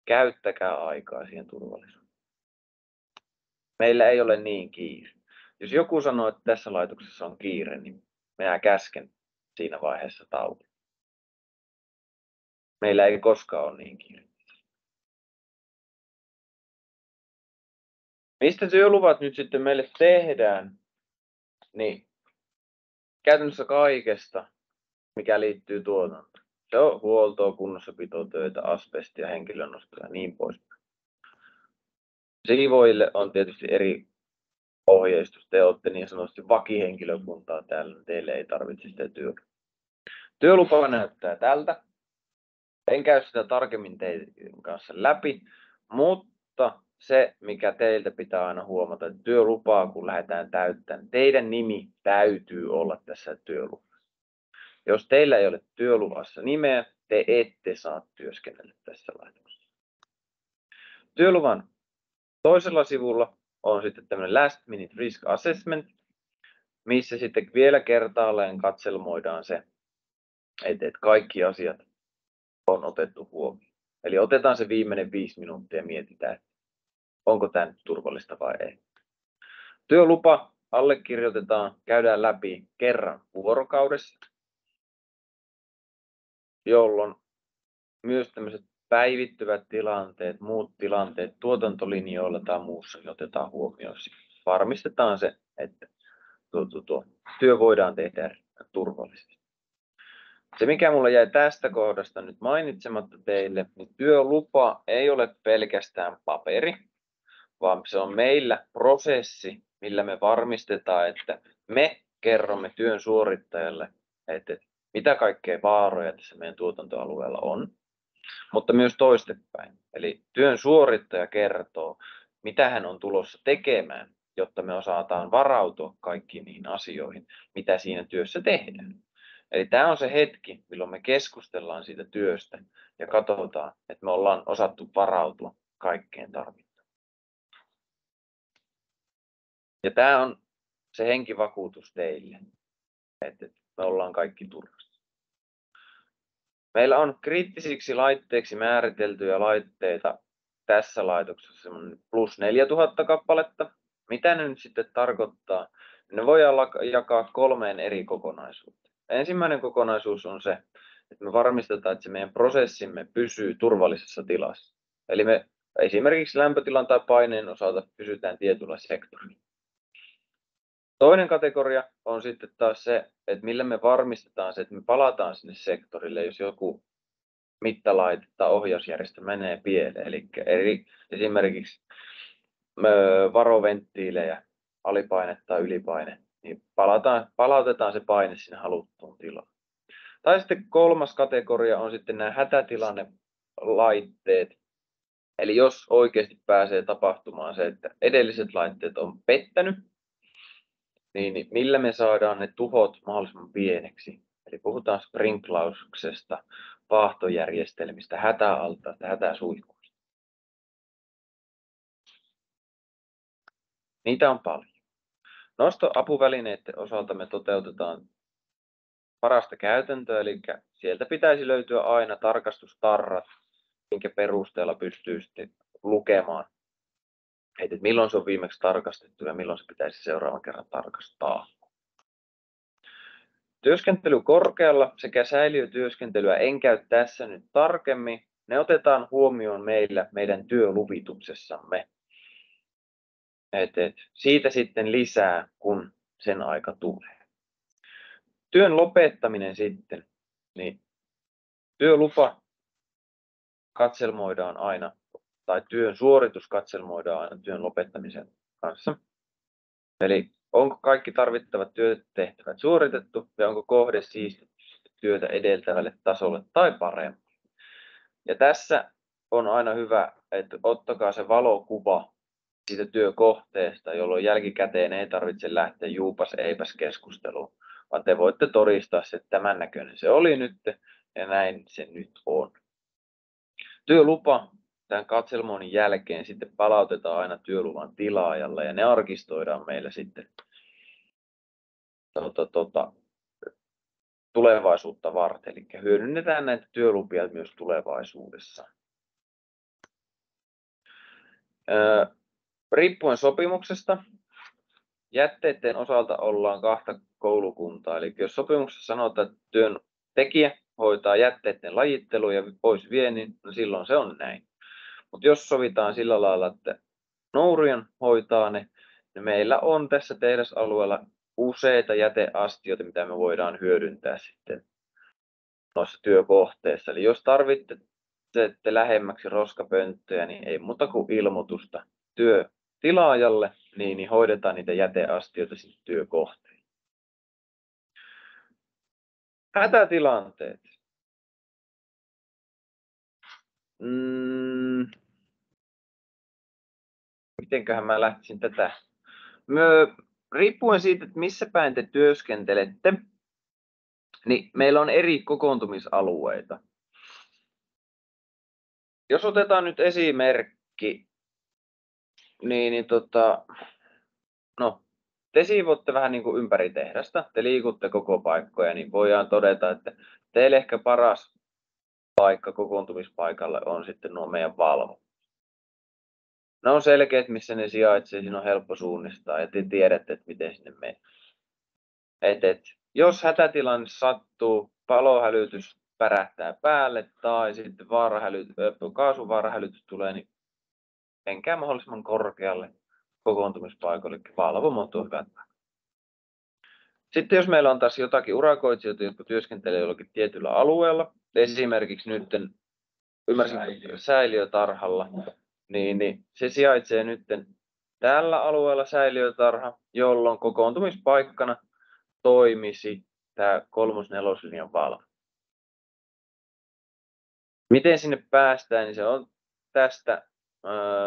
käyttäkää aikaa siihen turvallisuuteen. Meillä ei ole niin kiire. Jos joku sanoo, että tässä laitoksessa on kiire, niin minä käsken siinä vaiheessa tauon. Meillä ei koskaan ole niin kiire. Mistä työluvat nyt sitten meille tehdään? Niin käytännössä kaikesta, mikä liittyy tuotantoon. Se on huoltoa, kunnossapitotöitä, asbestia, henkilönostoja ja niin poispäin. Siivoojille on tietysti eri ohjeistus. Te olette niin sanotusti vakihenkilökuntaa täällä. Teille ei tarvitse sitä työlupaa. Työlupa näyttää tältä. En käy sitä tarkemmin teidän kanssa läpi, mutta se, mikä teiltä pitää aina huomata, että työlupaa kun lähdetään täyttämään, teidän nimi täytyy olla tässä työluvassa. Jos teillä ei ole työluvassa nimeä, te ette saa työskennellä tässä laitoksessa. Työluvan toisella sivulla on sitten tämmöinen last minute risk assessment, missä sitten vielä kertaalleen katselmoidaan se, että kaikki asiat on otettu huomioon. Eli otetaan se viimeinen 5 minuuttia ja mietitään, onko tämä nyt turvallista vai ei. Työlupa allekirjoitetaan, käydään läpi kerran vuorokaudessa, jolloin myös tämmöiset päivittyvät tilanteet, muut tilanteet tuotantolinjoilla tai muussa otetaan huomioon. Varmistetaan se, että työ voidaan tehdä turvallisesti. Se, mikä mulla jäi tästä kohdasta nyt mainitsematta teille, niin työlupa ei ole pelkästään paperi, vaan se on meillä prosessi, millä me varmistetaan, että me kerromme työn suorittajalle, että mitä kaikkea vaaroja tässä meidän tuotantoalueella on, mutta myös toistepäin. Eli työn suorittaja kertoo, mitä hän on tulossa tekemään, jotta me osataan varautua kaikkiin niihin asioihin, mitä siinä työssä tehdään. Eli tämä on se hetki, milloin me keskustellaan siitä työstä ja katsotaan, että me ollaan osattu varautua kaikkeen tarvittavaan. Ja tämä on se henkivakuutus teille, että me ollaan kaikki turvassa. Meillä on kriittisiksi laitteiksi määriteltyjä laitteita tässä laitoksessa plus 4000 kappaletta. Mitä ne nyt sitten tarkoittaa? Ne voidaan jakaa 3 eri kokonaisuuteen. Ensimmäinen kokonaisuus on se, että me varmistetaan, että se meidän prosessimme pysyy turvallisessa tilassa. Eli me esimerkiksi lämpötilan tai paineen osalta pysytään tietyllä sektorilla. Toinen kategoria on sitten taas se, että millä me varmistetaan se, että me palataan sinne sektorille, jos joku mittalaite tai ohjausjärjestelmä menee pieleen. Eli esimerkiksi varoventtiilejä, alipaine tai ylipaine, niin palautetaan se paine sinne haluttuun tilaan. Tai sitten 3. kategoria on sitten nämä hätätilannelaitteet. Eli jos oikeasti pääsee tapahtumaan se, että edelliset laitteet on pettänyt, niin millä me saadaan ne tuhot mahdollisimman pieneksi. Eli puhutaan sprinklauksesta, paahtojärjestelmistä, hätäaltaista, hätäsuihkuista. Niitä on paljon. Nostoapuvälineiden osalta me toteutetaan parasta käytäntöä, eli sieltä pitäisi löytyä aina tarkastustarrat, minkä perusteella pystyy sitten lukemaan, että milloin se on viimeksi tarkastettu ja milloin se pitäisi seuraavan kerran tarkastaa. Työskentely korkealla sekä säiliötyöskentelyä en käy tässä nyt tarkemmin. Ne otetaan huomioon meidän työluvituksessamme. Siitä sitten lisää, kun sen aika tulee. Työn lopettaminen sitten, niin työlupa katselmoidaan aina, tai työn suoritus katselmoidaan aina työn lopettamisen kanssa. Eli onko kaikki tarvittavat työtehtävät suoritettu ja onko kohde siistetty työtä edeltävälle tasolle tai paremmin. Ja tässä on aina hyvä, että ottakaa se valokuva siitä työkohteesta, jolloin jälkikäteen ei tarvitse lähteä juupas eipäs keskusteluun, vaan te voitte todistaa, että tämän näköinen se oli nyt ja näin se nyt on. Työlupa tämän katselmoinnin jälkeen sitten palautetaan aina työluvan tilaajalle ja ne arkistoidaan meillä sitten tulevaisuutta varten. Eli hyödynnetään näitä työlupia myös tulevaisuudessa. Riippuen sopimuksesta, jätteiden osalta ollaan kahta koulukuntaa. Eli jos sopimuksessa sanotaan, että työntekijä hoitaa jätteiden lajittelun ja pois viennin, niin silloin se on näin. Mutta jos sovitaan sillä lailla, että Nourion hoitaa ne, niin meillä on tässä tehdasalueella useita jäteastioita, mitä me voidaan hyödyntää sitten noissa työkohteissa. Eli jos tarvitsette lähemmäksi roskapönttöjä, niin ei muuta kuin ilmoitusta työtilaajalle, niin hoidetaan niitä jäteastioita sitten työkohteen. Hätätilanteet. Mitenköhän mä lähtisin tätä? Riippuen siitä, että missä päin te työskentelette, niin meillä on eri kokoontumisalueita. Jos otetaan nyt esimerkki, te siivoatte vähän niin kuin ympäri tehdasta, te liikutte koko paikkoja, niin voidaan todeta, että teille ehkä paras paikka kokoontumispaikalle on sitten nuo meidän valvot. Ne on selkeät, missä ne sijaitsee, siinä on helppo suunnistaa ja te tiedätte, että miten sinne menee. Jos hätätilanne sattuu, palohälytys pärähtää päälle tai sitten kaasuvaarahälytys tulee, niin menkää mahdollisimman korkealle kokoontumispaikalle, valvomot on hyvät. Sitten jos meillä on taas jotakin urakoitsijoita, jotka työskentelee jollakin tietyllä alueella, esimerkiksi nyt säiliötarhalla, niin se sijaitsee nyt tällä alueella säiliötarha, jolloin kokoontumispaikkana toimisi tämä 3-4 linjan valvo. Miten sinne päästään, niin se on tästä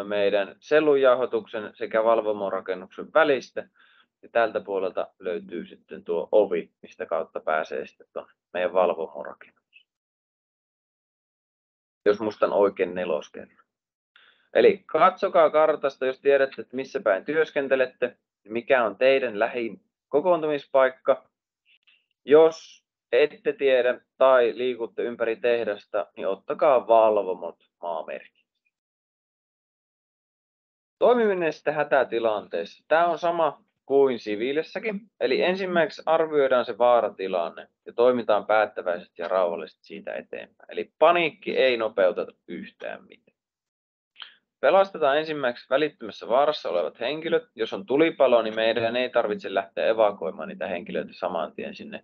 meidän sellunjauhoituksen sekä valvomorakennuksen välistä. Ja tältä puolelta löytyy sitten tuo ovi, mistä kautta pääsee sitten tuon meidän valvomorakennukseen. Jos muistan oikein 4. Eli katsokaa kartasta, jos tiedätte, että missä päin työskentelette, mikä on teidän lähin kokoontumispaikka. Jos ette tiedä tai liikutte ympäri tehdasta, niin ottakaa valvomot maamerkiksi. Toimiminen sitten hätätilanteessa. Tämä on sama kuin siviilissäkin. Eli ensimmäiseksi arvioidaan se vaaratilanne ja toimitaan päättäväisesti ja rauhallisesti siitä eteenpäin. Eli paniikki ei nopeuteta yhtään mitään. Pelastetaan ensimmäiseksi välittömässä vaarassa olevat henkilöt. Jos on tulipalo, niin meidän ei tarvitse lähteä evakuoimaan niitä henkilöitä saman tien sinne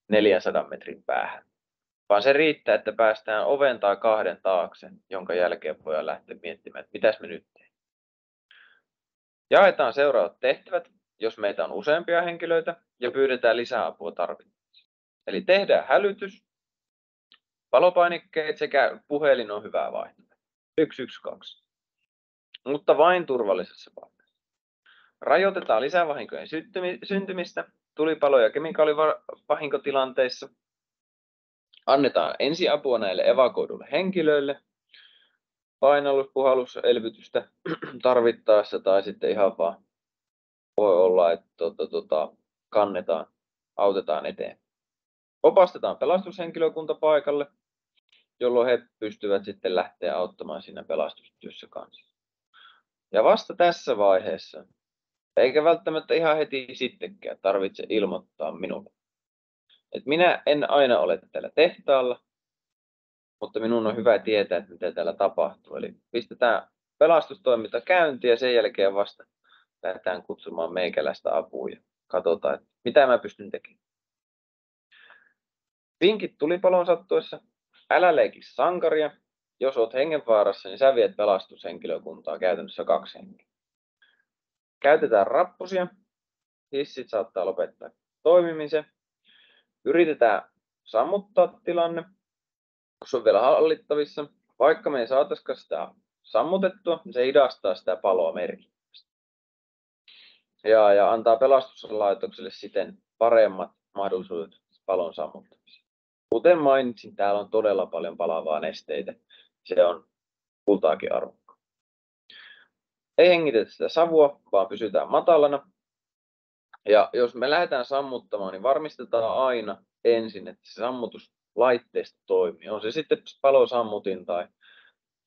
400 metrin päähän. Vaan se riittää, että päästään oven tai 2 taakse, jonka jälkeen voidaan lähteä miettimään, että mitäs me nyt teemme. Jaetaan seuraavat tehtävät, jos meitä on useampia henkilöitä, ja pyydetään lisäapua tarvittaessa. Eli tehdään hälytys, palopainikkeet sekä puhelin on hyvä vaihtoehto. 112. Mutta vain turvallisessa paikassa. Rajoitetaan lisävahinkojen syntymistä tulipalo- ja kemikaalivahinkotilanteissa. Annetaan ensiapua näille evakuoiduille henkilöille, painallus, puhallus, elvytystä tarvittaessa tai sitten ihan vaan voi olla, että kannetaan, autetaan eteen. Opastetaan pelastushenkilökunta paikalle, jolloin he pystyvät sitten lähteä auttamaan siinä pelastustyössä kanssa. Ja vasta tässä vaiheessa, eikä välttämättä ihan heti sittenkään tarvitse ilmoittaa minulle. että minä en aina ole täällä tehtaalla, mutta minun on hyvä tietää, että mitä täällä tapahtuu. Eli pistetään pelastustoiminta käyntiin ja sen jälkeen vasta lähdetään kutsumaan meikäläistä apua ja katsotaan, että mitä mä pystyn tekemään. Vinkit tulipalon sattuessa. Älä leiki sankaria. Jos olet hengenvaarassa, niin sä viet pelastushenkilökuntaa käytännössä 2 henkeä. Käytetään rappusia. Hissit saattaa lopettaa toimimisen. Yritetään sammuttaa tilanne, kun se on vielä hallittavissa. Vaikka me ei saataisikaan sitä sammutettua, niin se hidastaa sitä paloa merkittävästi. Ja antaa pelastuslaitokselle siten paremmat mahdollisuudet palon sammuttamiseen. Kuten mainitsin, täällä on todella paljon palavaa nesteitä. Se on kultaakin arvokkaan. Ei hengitetä sitä savua, vaan pysytään matalana. Ja jos me lähdetään sammuttamaan, niin varmistetaan aina ensin, että se sammutuslaitteisto toimii. On se sitten palosammutin tai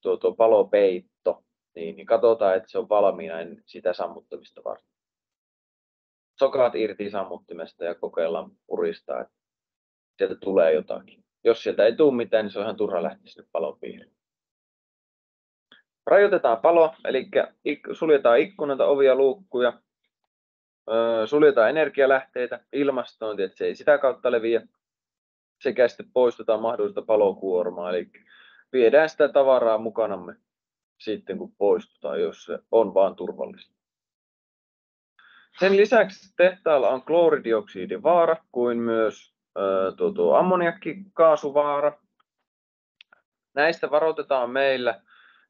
tuo palopeitto, niin katsotaan, että se on valmiina sitä sammuttamista varten. Sokaat irti sammuttimesta ja kokeillaan puristaa, että sieltä tulee jotakin. Jos sieltä ei tule mitään, niin se on ihan turha lähteä sinne palon piiriin. Rajoitetaan palo, eli suljetaan ikkunoita, ovia, luukkuja. Suljetaan energialähteitä, ilmastointi, että se ei sitä kautta leviä. Sekä sitten poistetaan mahdollista palokuormaa, eli viedään sitä tavaraa mukanamme sitten kun poistutaan, jos se on vaan turvallista. Sen lisäksi tehtaalla on klooridioksidin-vaara kuin myös ammoniakkikaasuvaara. Näistä varoitetaan meillä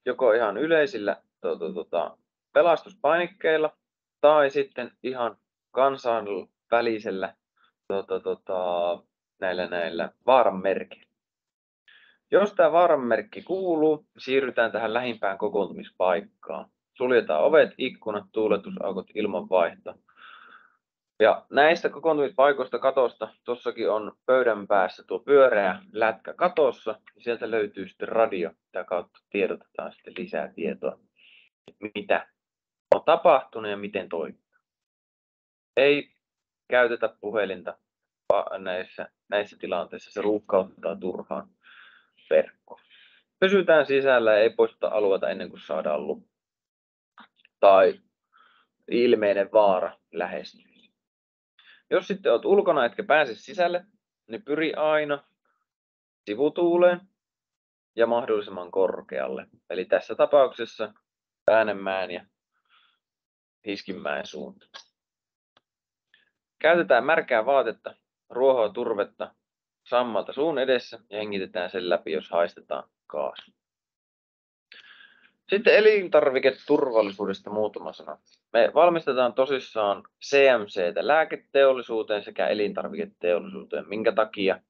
joko ihan yleisillä pelastuspainikkeilla tai sitten ihan kansainvälisellä näillä vaaranmerkeillä. Jos tämä vaaranmerkki kuuluu, siirrytään tähän lähimpään kokoontumispaikkaan. Suljetaan ovet, ikkunat, tuuletusaukot, ilmanvaihto. Ja näistä kokoontumispaikoista katosta, tuossakin on pöydän päässä tuo pyöreä lätkä katossa. Sieltä löytyy sitten radio, sitä kautta tiedotetaan sitten lisää tietoa, mitä on tapahtunut ja miten toimii. Ei käytetä puhelinta näissä tilanteissa, se ruuhkauttaa turhaan verkkoa. Pysytään sisällä ja ei poistuta alueelta ennen kuin saadaan lupa. Tai ilmeinen vaara lähestyy. Jos sitten olet ulkona etkä pääse sisälle, niin pyri aina sivutuuleen ja mahdollisimman korkealle. Eli tässä tapauksessa Äänenmäen ja Hiskinmäen suuntaan. Käytetään märkää vaatetta, ruohoa, turvetta, sammalta suun edessä ja hengitetään sen läpi, jos haistetaan kaasu. Sitten elintarviketurvallisuudesta muutama sana. Me valmistetaan tosissaan CMC:tä lääketeollisuuteen sekä elintarviketeollisuuteen, minkä takia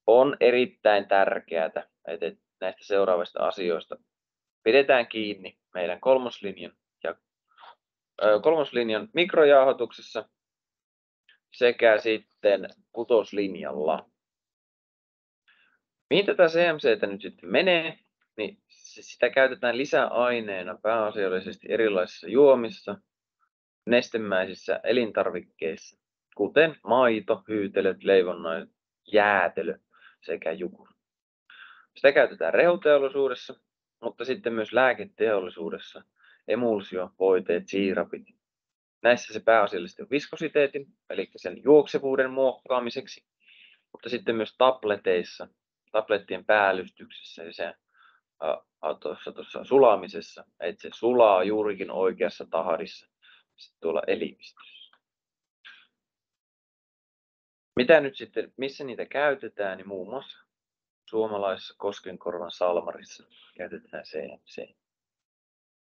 on erittäin tärkeää, että näistä seuraavista asioista pidetään kiinni meidän kolmoslinjan mikrojauhoituksessa sekä sitten kutoslinjalla. Mihin tätä CMC:tä nyt sitten menee, niin sitä käytetään lisäaineena pääasiallisesti erilaisissa juomissa, nestemäisissä elintarvikkeissa, kuten maito, hyytelöt, leivonnaiset, jäätelö sekä jogurtti. Sitä käytetään rehuteollisuudessa, mutta sitten myös lääketeollisuudessa, emulsio, voiteet, siirapit. Näissä se pääasiallisesti on viskositeetin, eli sen juoksevuuden muokkaamiseksi, mutta sitten myös tableteissa, tablettien päällystyksessä ja sen tuossa sulamisessa, että se sulaa juurikin oikeassa tahdissa tuolla elimistössä. Mitä nyt sitten, missä niitä käytetään, niin muun muassa suomalaisessa Koskenkorvan Salmarissa käytetään CMC.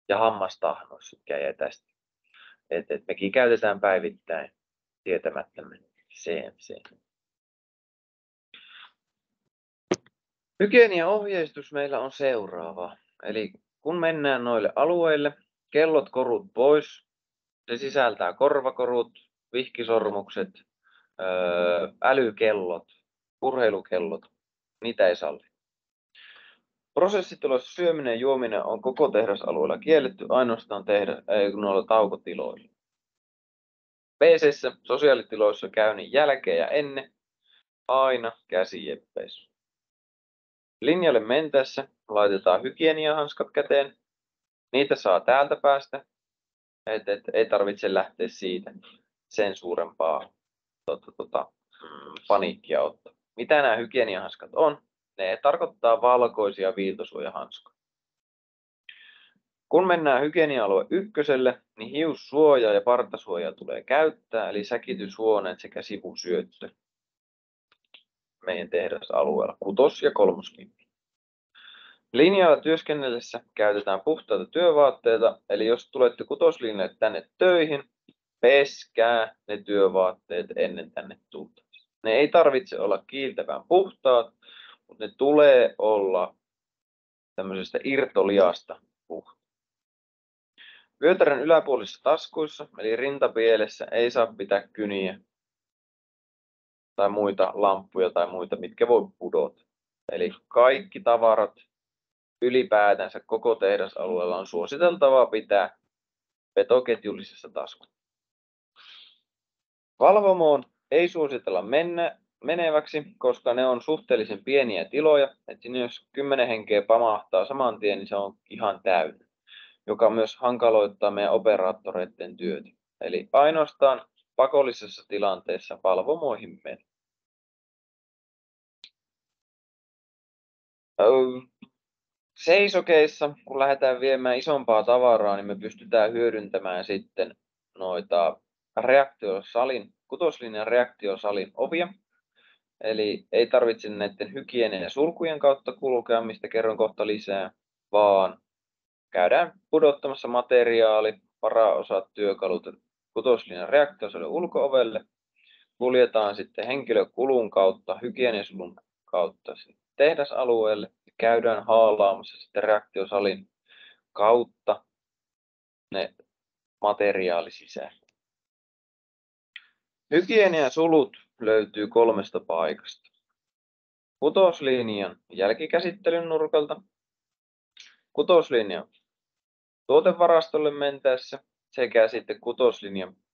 Ja hammastahnoissa, mikä jäi tästä. Et mekin käytetään päivittäin tietämättämme CMC. Hygieniaohjeistus meillä on seuraava. Eli kun mennään noille alueille, kellot korut pois. Se sisältää korvakorut, vihkisormukset, älykellot, urheilukellot. Niitä ei salli. Prosessitiloissa syöminen ja juominen on koko tehdasalueella kielletty ainoastaan noilla taukotiloilla. WC:ssä sosiaalitiloissa käynnin jälkeen ja ennen aina käsien pesu. Linjalle mentäessä laitetaan hygieniahanskat käteen. Niitä saa täältä päästä. Ei tarvitse lähteä siitä sen suurempaa paniikkia ottaa. Mitä nämä hygieniahanskat on? Ne tarkoittaa valkoisia viiltosuojahanskoja. Kun mennään hygienia-alue 1, niin hiussuoja ja partasuoja tulee käyttää, eli säkityshuoneet sekä sivusyöttö meidän tehdasalueella 6. ja 3. Linjalla työskennellessä käytetään puhtaita työvaatteita, eli jos tulette 6. tänne töihin, peskää ne työvaatteet ennen tänne tultaessa. Ne ei tarvitse olla kiiltävän puhtaat, mutta ne tulee olla tämmöisestä irtoliasta puhtaat. Vyötärön yläpuolisissa taskuissa, eli rintapielessä, ei saa pitää kyniä tai muita lamppuja tai muita, mitkä voi pudota. Eli kaikki tavarat ylipäätänsä koko tehdasalueella on suositeltavaa pitää vetoketjullisessa taskussa. Valvomoon ei suositella meneväksi, koska ne on suhteellisen pieniä tiloja. Et jos 10 henkeä pamahtaa saman tien, niin se on ihan täynnä, joka myös hankaloittaa meidän operaattoreiden työtä. Eli ainoastaan pakollisessa tilanteessa valvomoihin mennä. Seisokeissa, kun lähdetään viemään isompaa tavaraa, niin me pystytään hyödyntämään sitten noita reaktiosalin, 6. reaktiosalin ovia. Eli ei tarvitse näiden hygienia- ja sulkujen kautta kulkea, mistä kerron kohta lisää, vaan käydään pudottamassa materiaali, varaosat, työkalut 6. reaktiosalin ulko-ovelle. Kuljetaan sitten henkilökulun kautta, hygieniasulun kautta tehdasalueelle. Käydään haalaamassa sitten reaktiosalin kautta ne materiaali sisään. Hygieniasulut löytyy 3 paikasta. 6. jälkikäsittelyn nurkalta, 6. tuotevarastolle mentäessä sekä sitten 6.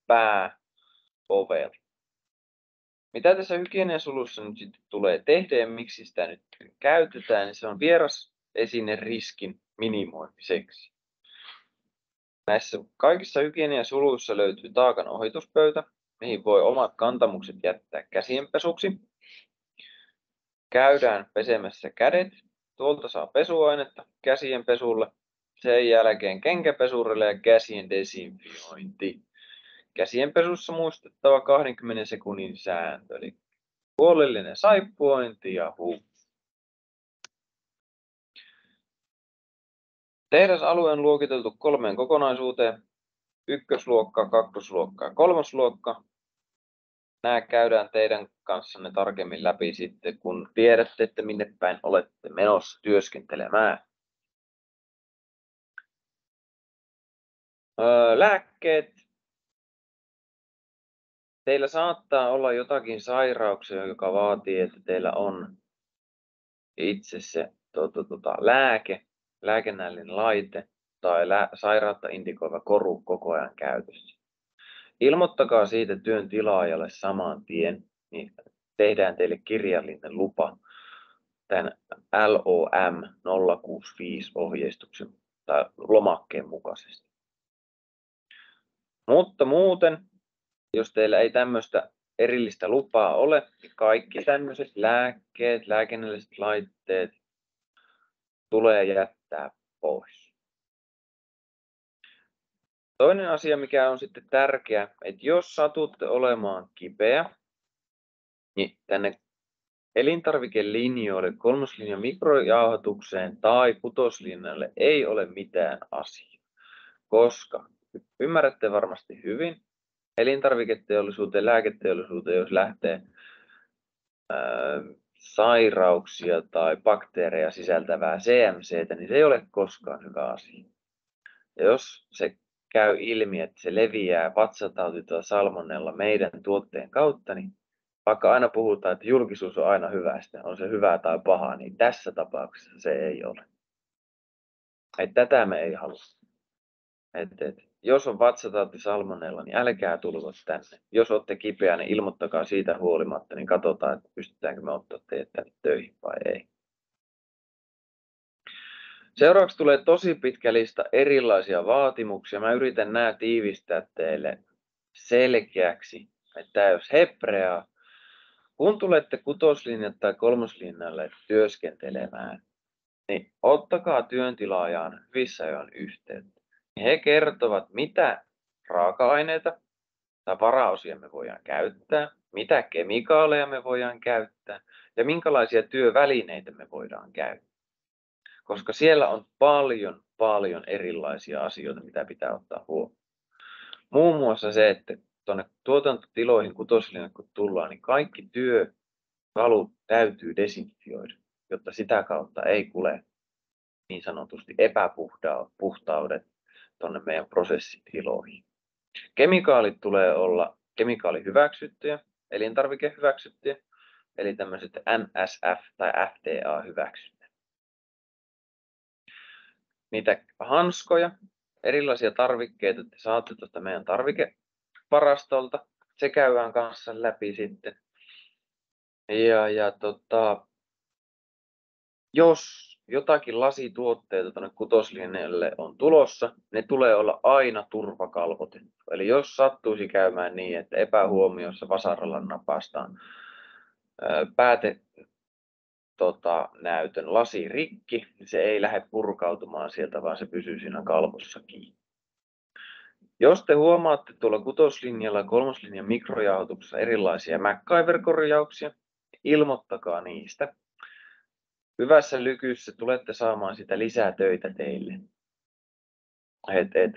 pääovella. Mitä tässä hygieniasulussa nyt sitten tulee tehdä ja miksi sitä nyt käytetään, niin se on vieras esine riskin minimoimiseksi. Näissä kaikissa hygieniasuluissa löytyy taakan ohituspöytä, mihin voi omat kantamukset jättää käsienpesuksi. Käydään pesemässä kädet. Tuolta saa pesuainetta käsienpesulle. Sen jälkeen kenkäpesurille ja käsien desinfiointi. Käsienpesussa muistettava 20 sekunnin sääntö, eli huolellinen saippuointi ja Tehdasalue on luokiteltu 3 kokonaisuuteen, 1-luokka, 2-luokka ja 3-luokka. Nämä käydään teidän kanssanne tarkemmin läpi sitten, kun tiedätte, että minne päin olette menossa työskentelemään. Lääkkeet. Teillä saattaa olla jotakin sairauksia, joka vaatii, että teillä on itse se lääkennällinen laite tai sairautta indikoiva koru koko ajan käytössä. Ilmoittakaa siitä työn tilaajalle saman tien, niin tehdään teille kirjallinen lupa tämän LOM 065 ohjeistuksen tai lomakkeen mukaisesti. Mutta muuten, jos teillä ei tämmöistä erillistä lupaa ole, niin kaikki tämmöiset lääkkeet, lääkinnälliset laitteet tulee jättää pois. Toinen asia, mikä on sitten tärkeä, että jos satutte olemaan kipeä, niin tänne elintarvikelinjoille, 3. mikrojauhatukseen tai 6. ei ole mitään asiaa, koska ymmärrätte varmasti hyvin, elintarviketeollisuuteen, lääketeollisuuteen, jos lähtee sairauksia tai bakteereja sisältävää CMCtä, niin se ei ole koskaan hyvä asia. Ja jos se käy ilmi, että se leviää vatsatauti tai salmonella meidän tuotteen kautta, niin vaikka aina puhutaan, että julkisuus on aina hyvästä, on se hyvää tai pahaa, niin tässä tapauksessa se ei ole. Tätä me ei halua. Jos on vatsatauti salmonella, niin älkää tulko tänne. Jos olette kipeä, niin ilmoittakaa siitä huolimatta, niin katsotaan, että pystytäänkö me ottaa teidät tänne töihin vai ei. Seuraavaksi tulee tosi pitkä lista erilaisia vaatimuksia. Mä yritän nämä tiivistää teille selkeäksi, että tämä ei ole hepreaa. Kun tulette kutoslinjalle tai kolmoslinjalle työskentelemään, niin ottakaa työntilaajaan hyvissä ajoin yhteyttä. He kertovat, mitä raaka-aineita tai varaosia me voidaan käyttää, mitä kemikaaleja me voidaan käyttää ja minkälaisia työvälineitä me voidaan käyttää. Koska siellä on paljon erilaisia asioita, mitä pitää ottaa huomioon. Muun muassa se, että tuonne tuotantotiloihin kutoslinjalle kun tullaan, niin kaikki työkalut täytyy desinfioida, jotta sitä kautta ei kulje niin sanotusti epäpuhtaudet tuonne meidän prosessitiloihin. Kemikaalit tulee olla kemikaalihyväksyttyjä, elintarvikehyväksyttyjä, eli tämmöiset NSF tai FDA hyväksyttyjä. Niitä hanskoja, erilaisia tarvikkeita te saatte tuosta meidän tarvikevarastolta. Se käydään kanssa läpi sitten. Jos jotakin lasituotteita tuonne kutoslinjalle on tulossa, ne tulee olla aina turvakalvotettu. Eli jos sattuisi käymään niin, että epähuomiossa vasaralla napastaan näytön lasi rikki, niin se ei lähde purkautumaan sieltä, vaan se pysyy siinä kalvossa kiinni. Jos te huomaatte tuolla kutoslinjalla ja kolmoslinjan mikrojauhoituksessa erilaisia MacGyver-korjauksia, ilmoittakaa niistä. Hyvässä lykyssä tulette saamaan sitä lisää töitä teille.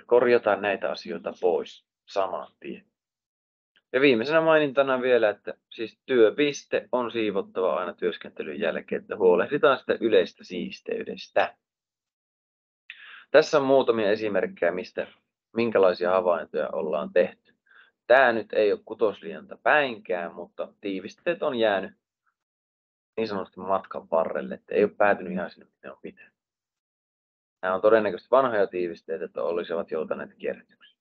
Korjataan näitä asioita pois saman tien. Ja viimeisenä mainintana vielä, että siis työpiste on siivottava aina työskentelyn jälkeen, että huolehditaan sitä yleistä siisteydestä. Tässä on muutamia esimerkkejä, minkälaisia havaintoja ollaan tehty. Tämä nyt ei ole kutoslinjalta päinkään, mutta tiivisteet on jäänyt niin sanotusti matkan varrelle, että ei ole päätynyt ihan sinne, mitä on pitänyt. Nämä on todennäköisesti vanhoja tiivisteitä, että olisivat joutaneet kierrätyksiin.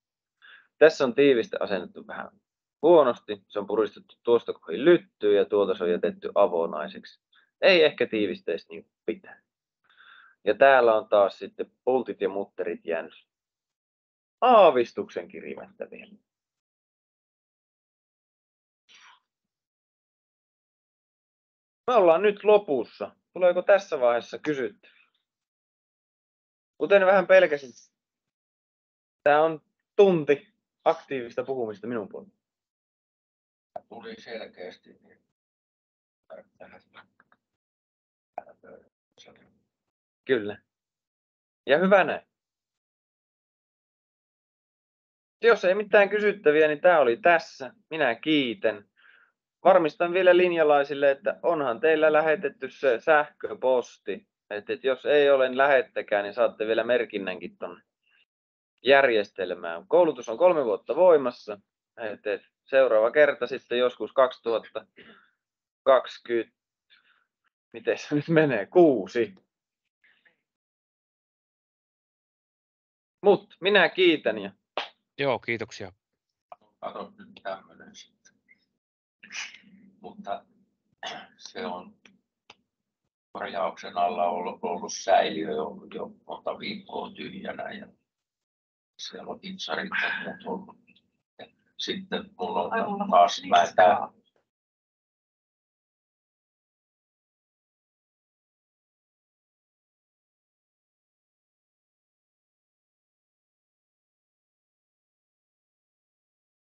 Tässä on tiiviste asennettu vähän huonosti. Se on puristettu tuosta kohin lyttyyn ja tuolta se on jätetty avonaiseksi. Ei ehkä tiivisteistä niin pitää. Ja täällä on taas sitten pultit ja mutterit jäänyt aavistuksen kirimättä vielä. Me ollaan nyt lopussa. Tuleeko tässä vaiheessa kysyttäviä? Kuten vähän pelkäsin, tämä on tunti aktiivista puhumista minun puolelta. Tuli selkeästi niin Kyllä. Ja hyvä näin. Jos ei mitään kysyttäviä, niin tämä oli tässä. Minä kiitän. Varmistan vielä linjalaisille, että onhan teillä lähetetty se sähköposti. Että jos ei ole, niin lähettäkää, niin saatte vielä merkinnänkin tuonne järjestelmään. Koulutus on 3 vuotta voimassa. Seuraava kerta sitten joskus 2020, miten se nyt menee, 6. Mut minä kiitän ja Joo, kiitoksia. Kato nyt tämmöinen sitten. Mutta se on korjauksen alla ollut säiliö jo monta viikkoa tyhjänä ja siellä on itsarit ollut. Sitten mulla on taas